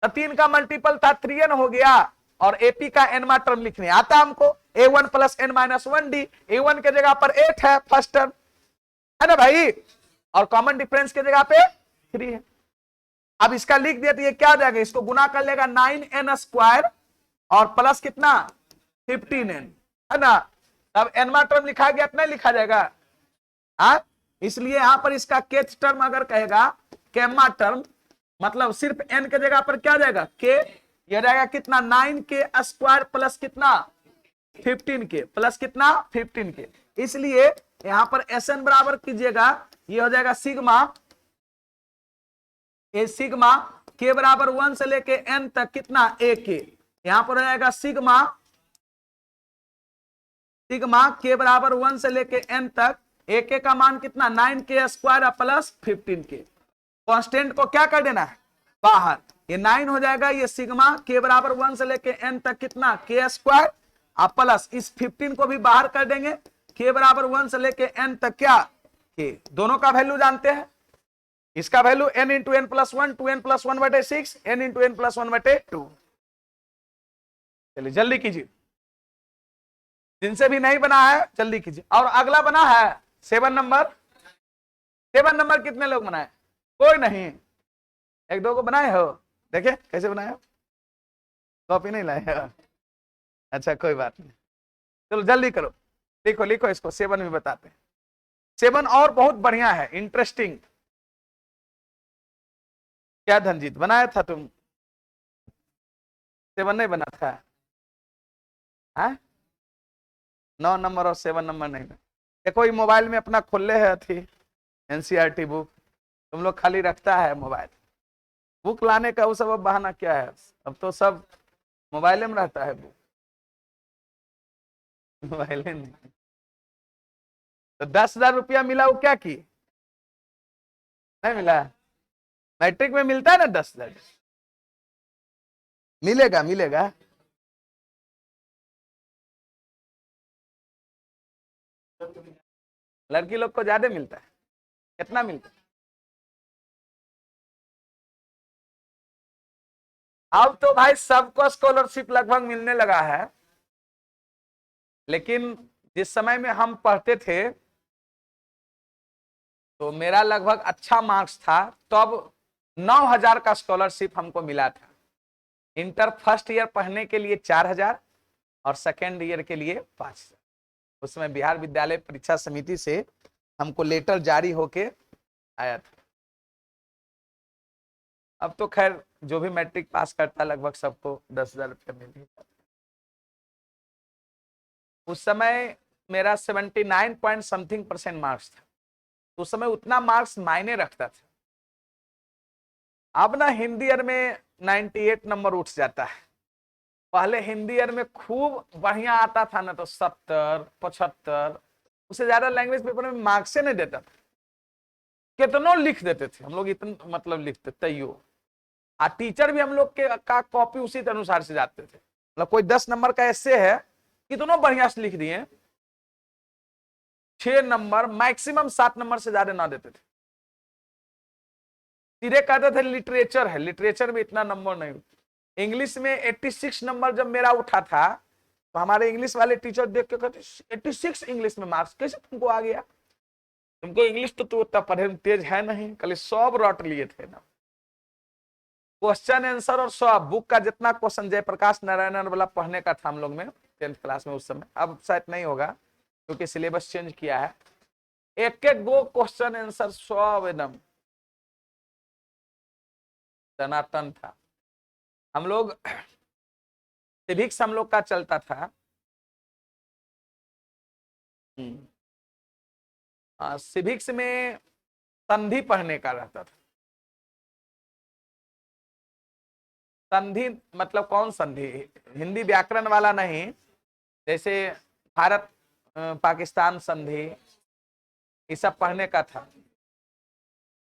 तो 3 का मल्टीपल था 3n हो गया, और एपी का एनवा टर्म लिखने आता हमको, a1 plus n minus 1d, a1 के जगह पर 8 है फर्स्ट टर्म, है ना भाई, और कॉमन डिफरेंस के जगह पे 3 है। अब इसका लिख दिया तो ये क्या हो जाएगा, इसको गुना कर लेगा 9n स्क्वायर और प्लस कितना 15n, है ना। तब एनवा टर्म लिखा गया, इतना लिखा जाएगा। हाँ, इसलिए यहां पर इसका केथ टर्म अगर कहेगा केम्मा टर्म, मतलब सिर्फ n के जगह पर क्या जाएगा के, यह जाएगा कितना 9k स्क्वायर प्लस कितना 15k प्लस कितना 15k। इसलिए यहां पर Sn बराबर कीजिएगा, ये हो जाएगा सिग्मा, ये सिग्मा k बराबर 1 से लेके n तक कितना ak, यहां पर हो जाएगा सिग्मा, सिग्मा k बराबर 1 से लेके n तक ak का मान कितना 9k square plus 15k। Constant को क्या कर देना है बाहर, ये 9 हो जाएगा, ये सिग्मा k बराबर 1 से लेके n तक कितना k स्क्वायर प्लस इस 15 को भी बाहर कर देंगे, k बराबर 1 से लेके n तक क्या k, दोनों का वैल्यू जानते हैं, इसका value n into n plus 1, 2n plus 1/6, n into n plus 1/2। चलिए जल्दी कीजिए, जिनसे भी नहीं बना है जल्दी कीजिए। और अगला बना है 7 नंबर, 7 नंबर कितने लोग बनाए, कोई नहीं, एक दो को बनाए हो, देखे कैसे बनाए हो, कॉपी नहीं लाए हो, अच्छा कोई बात नहीं, चलो जल्दी करो, लिखो लिखो इसको, 7 भी बताते हैं। 7 और बहुत बढ़िया है, इंटरेस्टिंग। क्या धनजीत बनाया था तुम, 7 नहीं बना था, हाँ 9 नंबर और 7 नंबर नहीं। देखो ये मोबाइल में अपना खोले है थी एनसीईआरटी बुक, तुम लोग खाली रखता है मोबाइल, बुक लाने का वो सब अब बहाना क्या है, अब तो सब मोबाइल में रहता है बुक, मोबाइल में। तो 10,000 रुपया मिला, वो क्या की, नहीं मिला, मैट्रिक में मिलता है ना 10,000, मिलेगा मिलेगा, लड़की लोग को ज्यादा मिलता है, कितना मिलता है, अब तो भाई सबको स्कॉलरशिप लगभग मिलने लगा है, लेकिन जिस समय में हम पढ़ते थे तो मेरा लगभग अच्छा मार्क्स था, तब 9,000 का स्कॉलरशिप हमको मिला था। इंटर फर्स्ट ईयर पढ़ने के लिए 4,000 और सेकेंड ईयर के लिए 5,000। उसमें बिहार विद्यालय परीक्षा समिति से हमको लेटर जारी होके आया था। अब तो खैर जो भी मैट्रिक पास करता लगभग सबको 10,000 रुपया मिल ही जाता। उस समय मेरा 79 पॉइंट समथिंग % मार्क्स था, उस समय उतना मार्क्स मायने रखता था। अब ना हिंदी ईयर में 98 नंबर उठ जाता है, पहले हिंदी ईयर में खूब बढ़िया आता था ना, तो 70, 75, उससे ज्यादा लैंग्वेज पेपर में मार्क्स नहीं देता था, कितनों लिख देते थे हम लोग, इतना मतलब लिखते तैयो, और टीचर भी हम लोग के का कॉपी उसी के अनुसार से जाते थे, मतलब कोई 10 नंबर का ऐसे है, कितनों बढ़िया से लिख दिए, 6 नंबर मैक्सिमम 7 नंबर से ज्यादा ना देते थे। सीधे कहते थे लिटरेचर है, लिटरेचर में इतना नंबर नहीं। इंग्लिश में 86 नंबर जब मेरा उठा था, तो हमारे इंग्लिश वाले टीचर देख के कहते 86 इंग्लिश में मार्क्स कैसे तुमको आ गया, तुमको इंग्लिश तो तू उतना पढ़े में तेज है नहीं, कल सब रट लिए थे ना, क्वेश्चन आंसर और सब बुक का जितना क्वेश्चन जयप्रकाश नारायण वाला पढ़ने का था हम लोग में 10th क्लास में उस समय, अब शायद नहीं होगा क्योंकि सिलेबस चेंज किया है। एक एक गो क्वेश्चन आंसर सब एकदम टनाटन था। हम लोग सिविक्स हम लोग का चलता था, सिविक्स में संधि पढ़ने का रहता था। संधि मतलब कौन संधि, हिंदी व्याकरण वाला नहीं, जैसे भारत पाकिस्तान संधि, ये सब पढ़ने का था।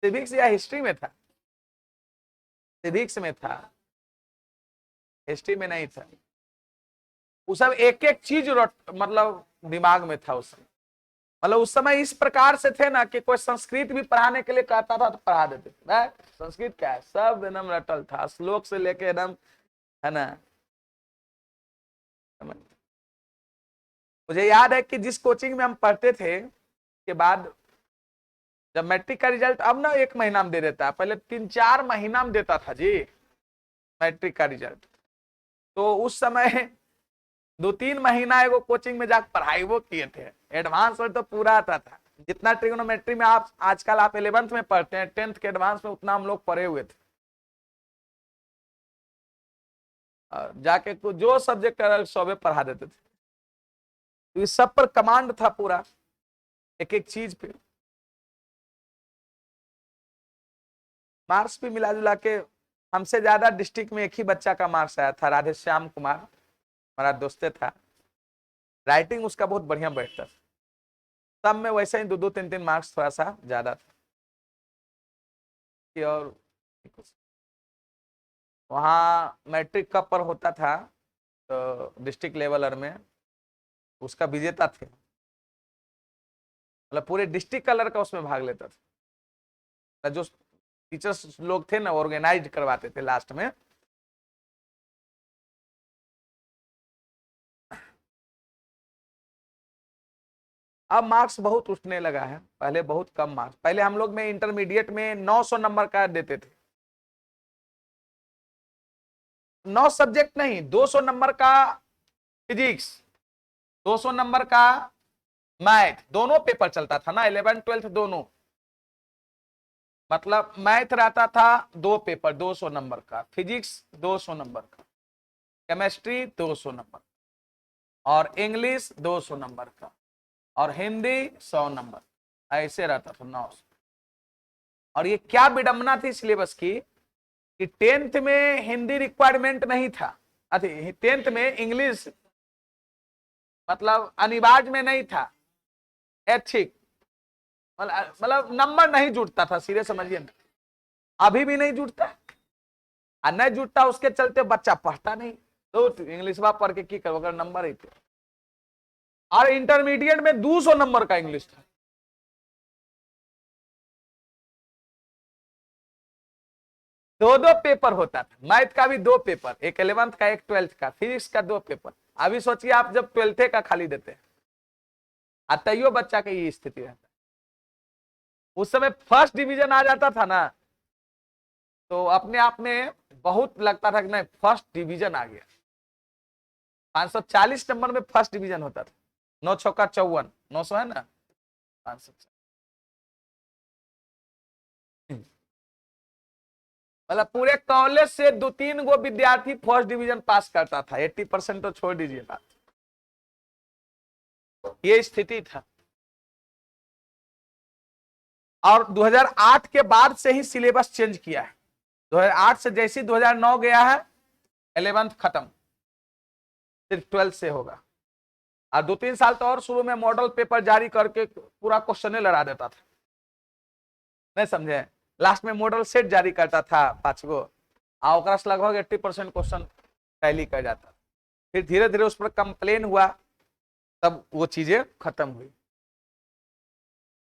सिविक्स या हिस्ट्री में था, सिविक्स में था, हिस्ट्री में नहीं था। वो सब एक एक चीज मतलब दिमाग में था उस समय। मतलब उस समय इस प्रकार से थे ना कि कोई संस्कृत भी पढ़ाने के लिए कहता था तो पढ़ा देते थे। संस्कृत क्या है, सब एकदम रटल था, श्लोक से लेके एकदम, है ना। मुझे याद है कि जिस कोचिंग में हम पढ़ते थे के बाद जब मैट्रिक का रिजल्ट अब ना 1 महीना में दे देता है, पहले 3-4 महीना में देता था जी मैट्रिक का रिजल्ट। तो उस समय 2-3 महीना एगो कोचिंग में जाकर पढ़ाई वो किए थे, एडवांस में तो पूरा आता था। जितना ट्रिग्नोमेट्री में आप आजकल आप 11th में पढ़ते हैं, 10th के एडवांस में उतना हम लोग पढ़े हुए थे। जाके जो सब्जेक्ट सबे पढ़ा देते थे, तो इस सब पर कमांड था पूरा, एक एक चीज पे। मार्क्स भी मिला जुला के हमसे ज्यादा डिस्ट्रिक्ट में एक ही बच्चा का मार्क्स आया था, राधेश्याम कुमार, हमारा दोस्ते था। राइटिंग उसका बहुत बढ़िया बैठता था, सब में वैसे ही 2-2, 3-3 मार्क्स थोड़ा सा ज्यादा था। और वहाँ मैट्रिक का पर होता था तो डिस्ट्रिक्ट लेवलर में उसका विजेता थे, मतलब पूरे डिस्ट्रिक्ट का लड़का उसमें भाग लेता था। जो टीचर्स लोग थे ना ऑर्गेनाइज करवाते थे लास्ट में। अब मार्क्स बहुत उठने लगा है, पहले बहुत कम मार्क्स, पहले हम लोग में इंटरमीडिएट में 900 नंबर का देते थे। 9 सब्जेक्ट नहीं, 200 नंबर का फिजिक्स, 200 नंबर का मैथ, दोनों पेपर चलता था ना, 11th 12th दोनों। मतलब मैथ रहता था 2 पेपर 200 नंबर का, फिजिक्स 200 नंबर का, केमिस्ट्री 200 नंबर, और इंग्लिश 200 नंबर का, और हिंदी 100 नंबर, ऐसे रहता था 900। और ये क्या विडंबना थी सिलेबस की कि 10th में हिंदी रिक्वायरमेंट नहीं था, 10th में इंग्लिश मतलब अनिवार्य में नहीं था, ऐच्छिक, मतलब नंबर नहीं जुटता था, सीधे समझिए ना, अभी भी नहीं जुटता, और नहीं जुटता उसके चलते बच्चा पढ़ता नहीं, तो इंग्लिश पढ़ के की करो अगर नंबर ही थे। और इंटरमीडिएट में 200 नंबर का इंग्लिश था, दो पेपर होता था, मैथ का भी 2 पेपर, एक 11th का एक 12th का, फिजिक्स का 2 पेपर। अभी सोचिए आप जब 12th का खाली देते हैं, तैयो बच्चा की ये स्थिति रहता है। उस समय फर्स्ट डिवीजन आ जाता था ना, तो अपने आप में बहुत लगता था कि नहीं फर्स्ट डिवीजन आ गया। 540 नंबर में फर्स्ट डिवीजन होता था, 9 चौका 54, 900 है ना, 500। मतलब पूरे कॉलेज से 2-3 गो विद्यार्थी फर्स्ट डिवीजन पास करता था, 80% तो छोड़ दीजिए बात, ये स्थिति था। और 2008 के बाद से ही सिलेबस चेंज किया है, 2008 से जैसे 2009 गया है 11th खत्म, सिर्फ 12th से होगा। और 2-3 साल तो और शुरू में मॉडल पेपर जारी करके पूरा क्वेश्चन लड़ा देता था, नहीं समझे, लास्ट में मॉडल सेट जारी करता था 5 गो, और लगभग 80% क्वेश्चन टैली कर जाता। फिर धीरे धीरे उस पर कंप्लेन हुआ, तब वो चीजें खत्म हुई,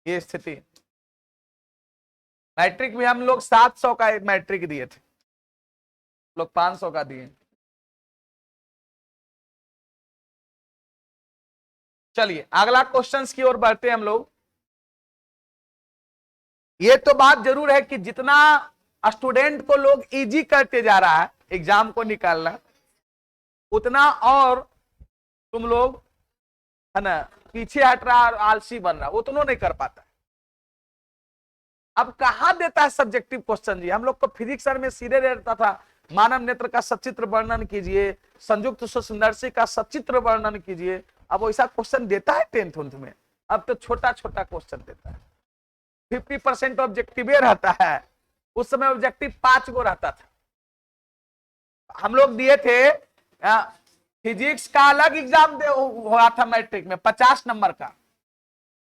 ये स्थिति। मैट्रिक में हम लोग 700 का मैट्रिक दिए थे, लोग 500 का दिए। चलिए अगला क्वेश्चंस की ओर बढ़ते हैं हम लोग। ये तो बात जरूर है कि जितना स्टूडेंट को लोग इजी करते जा रहा है एग्जाम को निकालना, उतना और तुम लोग है ना पीछे हट रहा और आलसी बन रहा, वो तो नहीं कर पाता। अब कहां देता है सब्जेक्टिव क्वेश्चन जी, हम लोग को फिजिक्स सर में सीधे रहता था, मानव नेत्र का सचित्र वर्णन कीजिए, संयुक्त सुंदरसी का सचित्र वर्णन कीजिए। अब वैसा क्वेश्चन देता है 10th में, अब तो छोटा छोटा क्वेश्चन देता है, 50% ऑब्जेक्टिव रहता है, उस समय ऑब्जेक्टिव 5 गो रहता था। हम लोग दिए थे फिजिक्स का अलग एग्जाम हुआ था मैट्रिक में 50 नंबर का,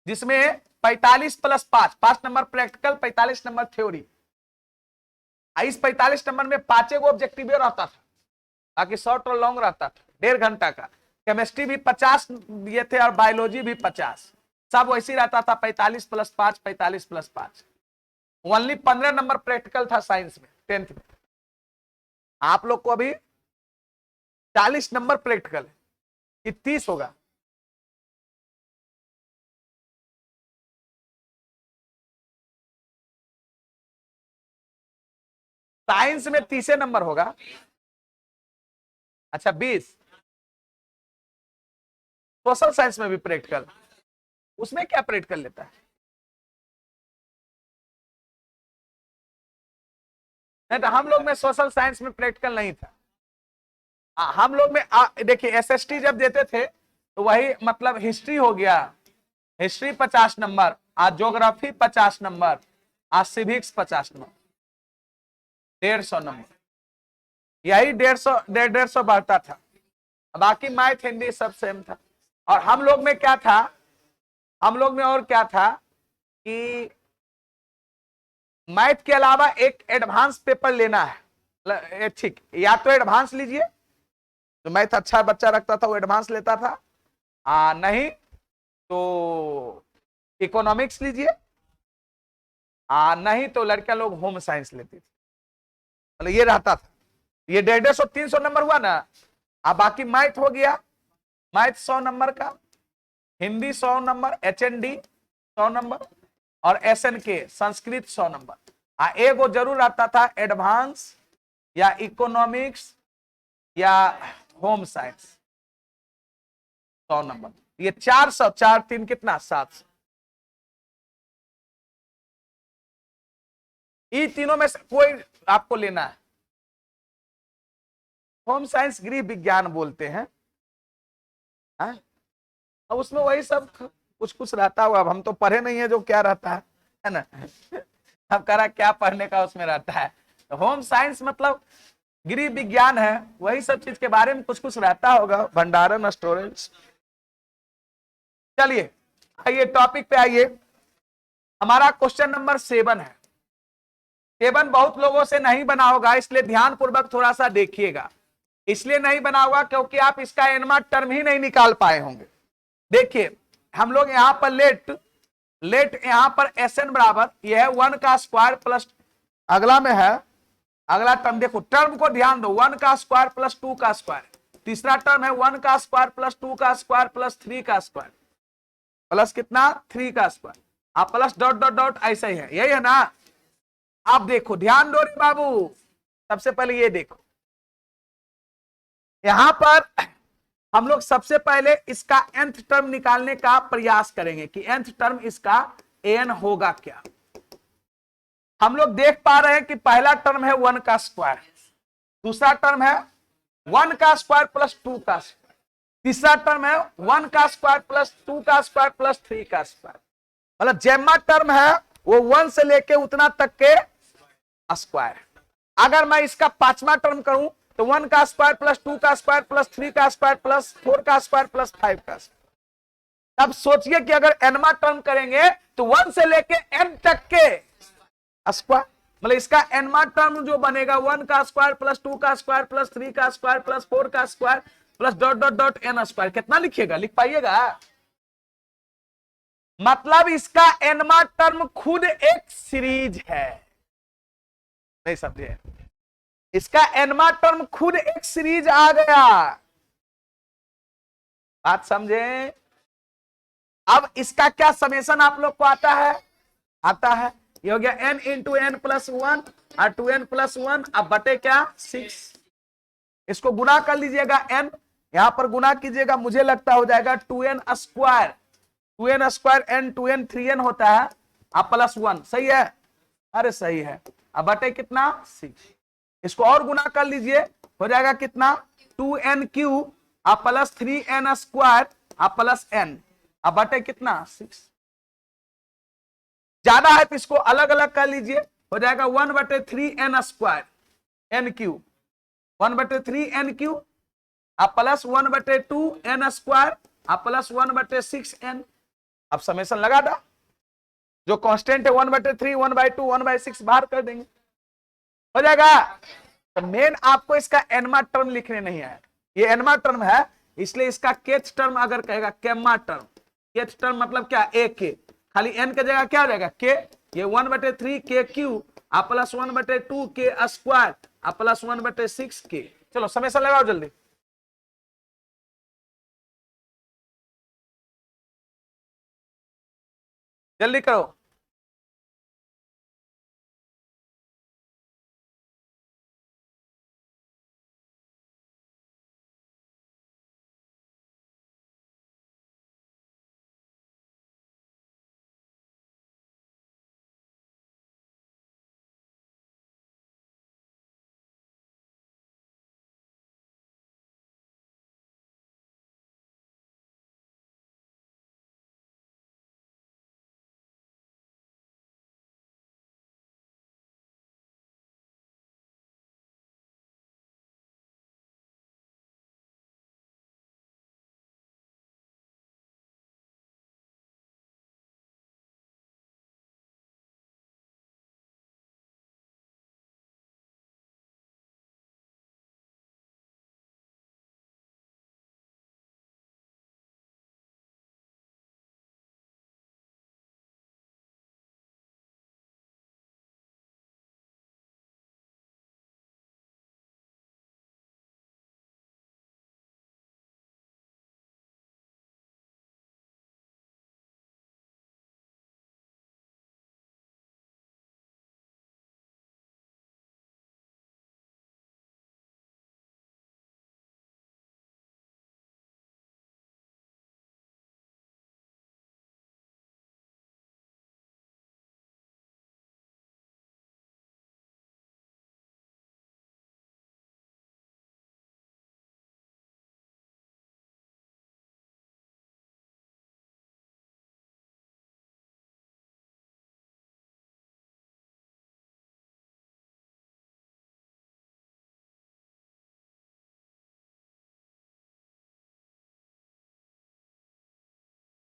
जिसमें 45 + 5 नंबर प्रैक्टिकल, 45 नंबर थ्योरी। इस 45 नंबर में 5 गो ऑब्जेक्टिव रहता था, बाकी शॉर्ट और लॉन्ग रहता था, 1.5 घंटा का। केमिस्ट्री भी 50 दिए थे और बायोलॉजी भी 50। सब वैसे ही रहता था 45 + 5, 45 + 5। ओनली 15 नंबर प्रैक्टिकल था साइंस में 10th में। आप लोग को अभी 40 नंबर प्रैक्टिकल है कि 30 होगा? साइंस में 30 नंबर होगा। अच्छा 20। सोशल साइंस में भी प्रैक्टिकल? उसमें क्या प्रैक्टिकल लेता है? नहीं तो हम लोग में सोशल साइंस में प्रैक्टिकल नहीं था। हम लोग में देखिए एसएसटी जब देते थे तो वही मतलब हिस्ट्री हो गया, हिस्ट्री 50 नंबर, आज ज्योग्राफी 50 नंबर, आज सिविक्स 50 नंबर, 150 नंबर, यही 150 150 बढ़ता था। बाकी मैथ हिंदी सब सेम था। और हम लोग में क्या था, हम लोग में और क्या था कि मैथ के अलावा एक एडवांस पेपर लेना है। ठीक, या तो एडवांस लीजिए, जो मैथ अच्छा बच्चा रखता था वो एडवांस लेता था, नहीं तो इकोनॉमिक्स लीजिए, नहीं तो लड़का लोग होम साइंस लेते थे। मतलब ये रहता था। ये 150 300 नंबर हुआ ना। अब बाकी मैथ हो गया, मैथ 100 नंबर का, हिंदी 100 नंबर, एचएनडी 100 नंबर, और एसएनके संस्कृत 100 नंबर। एक वो जरूर आता था एडवांस या इकोनॉमिक्स या होम साइंस 100 नंबर। ये 400, 4 3 कितना, 700। ये तीनों में से कोई आपको लेना है। होम साइंस गृह विज्ञान बोलते हैं। अब उसमें वही सब कुछ कुछ रहता हुआ, अब हम तो पढ़े नहीं है जो क्या रहता है ना। अब करा क्या पढ़ने का उसमें रहता है। तो होम साइंस मतलब गृह विज्ञान है, वही सब चीज के बारे में कुछ कुछ रहता होगा, भंडारण स्टोरेज। चलिए आइए टॉपिक पे आइए। हमारा क्वेश्चन नंबर 7 है। 7 बहुत लोगों से नहीं बना होगा, इसलिए ध्यान पूर्वक थोड़ा सा देखिएगा। इसलिए नहीं बना होगा क्योंकि आप इसका एनमा टर्म ही नहीं निकाल पाए होंगे। देखिए हम लोग यहां पर लेट यहां पर एस एन बराबर यह है 1 का स्क्वायर प्लस, अगला में है अगला टर्म, देखो टर्म को ध्यान दो, 1 का स्क्वायर प्लस 2 का स्क्वायर। तीसरा टर्म है 1 का स्क्वायर प्लस 2 का स्क्वायर प्लस 3 का स्क्वायर, प्लस कितना 3 का स्क्वायर, आप प्लस डॉट डॉट डॉट ऐसा ही है, यही है ना। आप देखो ध्यान दो रे बाबू, सबसे पहले ये देखो यहां पर हम लोग सबसे पहले इसका nth टर्म निकालने का प्रयास करेंगे कि nth टर्म इसका an होगा क्या। हम लोग देख पा रहे हैं कि पहला टर्म है 1 का स्क्वायर, दूसरा टर्म है 1 का स्क्वायर प्लस 2 का स्क्वायर, तीसरा टर्म है 1 का स्क्वायर प्लस 2 का स्क्वायर प्लस 3 का स्क्वायर। मतलब जैमा टर्म है वो 1 से लेके उतना तक के स्क्वायर। अगर मैं इसका पांचवा टर्म करूं तो 1 का स्क्वायर प्लस 2 का स्क्वायर प्लस 3 का स्क्वायर प्लस 4 का स्क्वायर प्लस 5 का स्क्वायर। अब सोचिए कि अगर एनवा टर्म करेंगे तो 1 से लेके n तक के स्क्वायर, मतलब इसका एनवा टर्म जो बनेगा 1 का स्क्वायर प्लस 2 का स्क्वायर प्लस 3 का स्क्वायर प्लस 4 का square plus dot dot dot n square. कितना लिखिएगा, लिख पाइएगा? मतलब इसका एनवा टर्म खुद एक सीरीज है, नहीं समझे? इसका एनवा टर्म खुद एक सीरीज आ गया, बात समझे? अब इसका क्या समेशन आप लोग को आता है, ये हो गया n इंटू एन प्लस 1 और 2n प्लस 1, अब बटे क्या 6। इसको गुना कर लीजिएगा, n यहां पर गुना कीजिएगा, मुझे लगता हो जाएगा 2n square, 2n square n 2n 3n होता है, अब प्लस 1, सही है? अरे सही है। अब बटे कितना 6, इसको और गुना कर लीजिए, हो जाएगा कितना 2n क्यूब अब प्लस 3n स्क्वायर अब प्लस n, अब बटे कितना 6। ज्यादा है तो इसको अलग अलग कर लीजिए, हो जाएगा 1/3n square n cube, 1/3n cube अब प्लस 1/2n स्क्वायर अब प्लस 1/6n। अब समेशन लगा था, जो कांस्टेंट है 1/3 1/2 1/6 बाहर कर देंगे, हो जाएगा। तो मेन आपको इसका एनमा टर्म लिखने नहीं है, ये एनमा टर्म है, इसलिए इसका केथ टर्म अगर कहेगा केम्मा टर्म, केथ टर्म मतलब क्या, ए के, खाली एन के जगह क्या हो जाएगा के, ये 1/3 के क्यू आ प्लस 1/2 के स्क्वायर आ प्लस 1/6 के। चलो समेशन लगाओ जल्दी, जल्दी करो।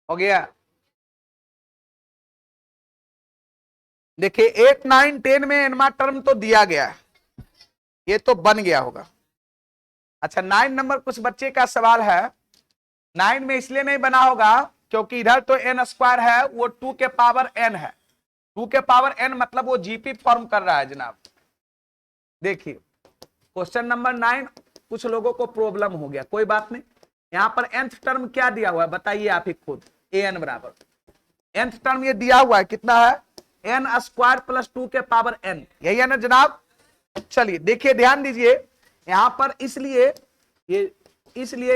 हो गया। देखिए 8 9 10 में एनमा टर्म तो दिया गया है, ये तो बन गया होगा। अच्छा 9 नंबर कुछ बच्चे का सवाल है, 9 में इसलिए नहीं बना होगा क्योंकि इधर तो एन स्क्वायर है, वो 2 के पावर एन है, 2 के पावर एन मतलब वो जीपी फॉर्म कर रहा है जनाब। देखिए क्वेश्चन नंबर 9 कुछ लोगों को प्रॉब्लम हो गया, कोई बात नहीं। यहां पर nth टर्म क्या दिया हुआ है बताइए आप ही खुद, an बराबर nth टर्म ये दिया हुआ है कितना है, एन स्क्वायर प्लस 2 के पावर n, यही है ना जनाब। चलिए देखिए ध्यान दीजिए यहां पर, इसलिए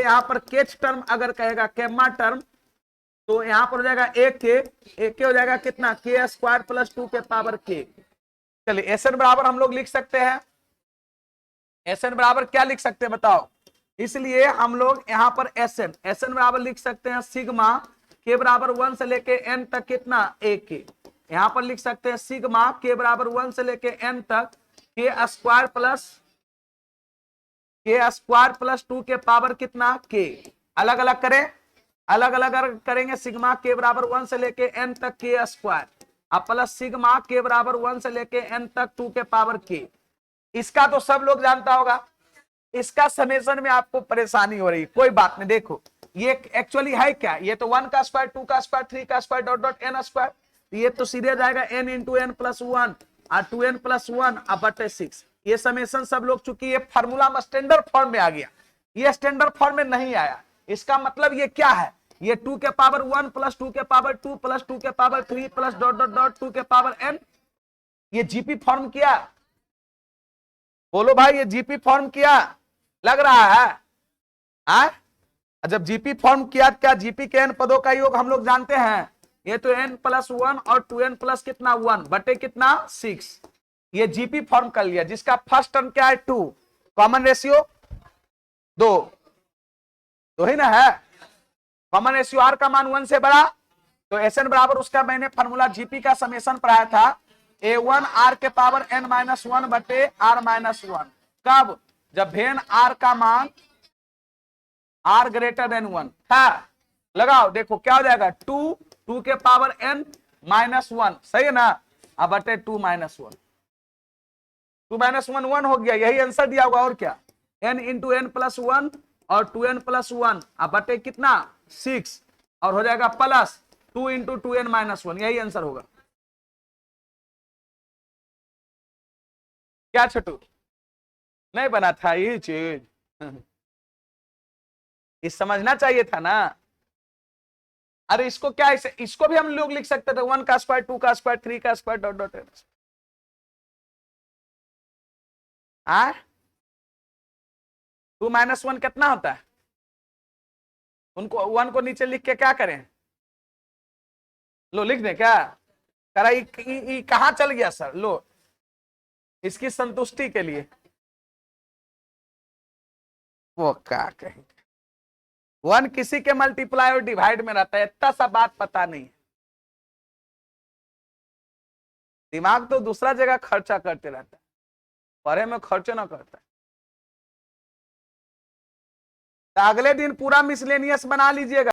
यहां पर केच टर्म अगर कहेगा केम्मा टर्म तो यहां पर हो जाएगा एक के हो जाएगा कितना, के स्क्वायर प्लस 2 के पावर के। चलिए एस एन बराबर हम लोग लिख सकते हैं, एस एन बराबर क्या लिख सकते हैं बताओ, इसलिए हम लोग यहां पर एस एन बराबर लिख सकते हैं सिग्मा के बराबर 1 से लेके n तक कितना, a के। यहां पर लिख सकते हैं सिग्मा के बराबर 1 से लेके n तक के स्क्वायर प्लस 2 के पावर कितना के। अलग अलग करें, अलग अलग करेंगे, सिग्मा के बराबर 1 से लेके n तक के स्क्वायर अब प्लस सिग्मा के बराबर 1 से लेके n तक 2 के पावर के। इसका तो सब लोग जानता होगा, इसका समेशन में आपको परेशानी हो रही, कोई बात नहीं। देखो ये एक्चुअली है क्या, ये तो 1 का स्क्वायर 2 का स्क्वायर 3 का square dot dot n square, ये तो सीधे जाएगा n इंटू n प्लस 1 और 2n प्लस 1 अब बटे 6। ये समेशन सब लोग, चूंकि ये फार्मूला स्टैंडर्ड फॉर्म में आ गया, ये स्टैंडर्ड फॉर्म में नहीं आया, इसका मतलब ये क्या है, ये 2 के पावर 1 प्लस 2 के पावर 2 प्लस 2 के power 3 plus dot dot dot 2 के पावर n, ये जीपी फॉर्म किया। बोलो भाई ये जीपी फॉर्म किया लग रहा है? जब जीपी फॉर्म किया, क्या जीपी के एन पदों का योग हम लोग जानते हैं, ये तो n प्लस 1 और 2n प्लस कितना 1 बटे कितना 6, ये जीपी फॉर्म कर लिया, जिसका फर्स्ट टर्म क्या है 2, कॉमन रेशियो 2 ही ना है, कॉमन रेशियो आर का मान 1 से बड़ा, तो एस एन बराबर उसका मैंने फॉर्मूला जीपी का समेशन पढ़ाया था, a1 r के पावर n माइनस 1 बटे r माइनस 1, कब, जब भेन r का मान r ग्रेटर देन 1 है। लगाओ देखो क्या हो जाएगा, 2 के पावर n माइनस 1, सही है ना, अब बटे 2 माइनस 1, 2 माइनस 1 1 हो गया, यही आंसर दिया होगा और क्या, n इंटू n प्लस 1 और 2n प्लस 1 अब बटे कितना 6, और हो जाएगा प्लस 2 इंटू 2n माइनस 1, यही आंसर होगा। क्या छोटू, नहीं बना था ये चीज? ये समझना चाहिए था ना। अरे इसको क्या, इसको भी हम लोग लिख सकते थे 1 का स्क्वायर, 2 का स्क्वायर, 3 का स्क्वायर, डॉट डॉट। हाँ, 2 माइनस 1 कितना होता है? उनको 1 को नीचे लिख के क्या करें? लो लिख दे क्या करा? कहां चल गया सर? लो, इसकी संतुष्टि के लिए वो क्या कहें, 1 किसी के मल्टीप्लाई और डिवाइड में रहता है, इतना सा बात पता नहीं। दिमाग तो दूसरा जगह खर्चा करते रहता है, पढ़े में खर्च ना करता है। तो अगले दिन पूरा मिसलेनियस बना लीजिएगा।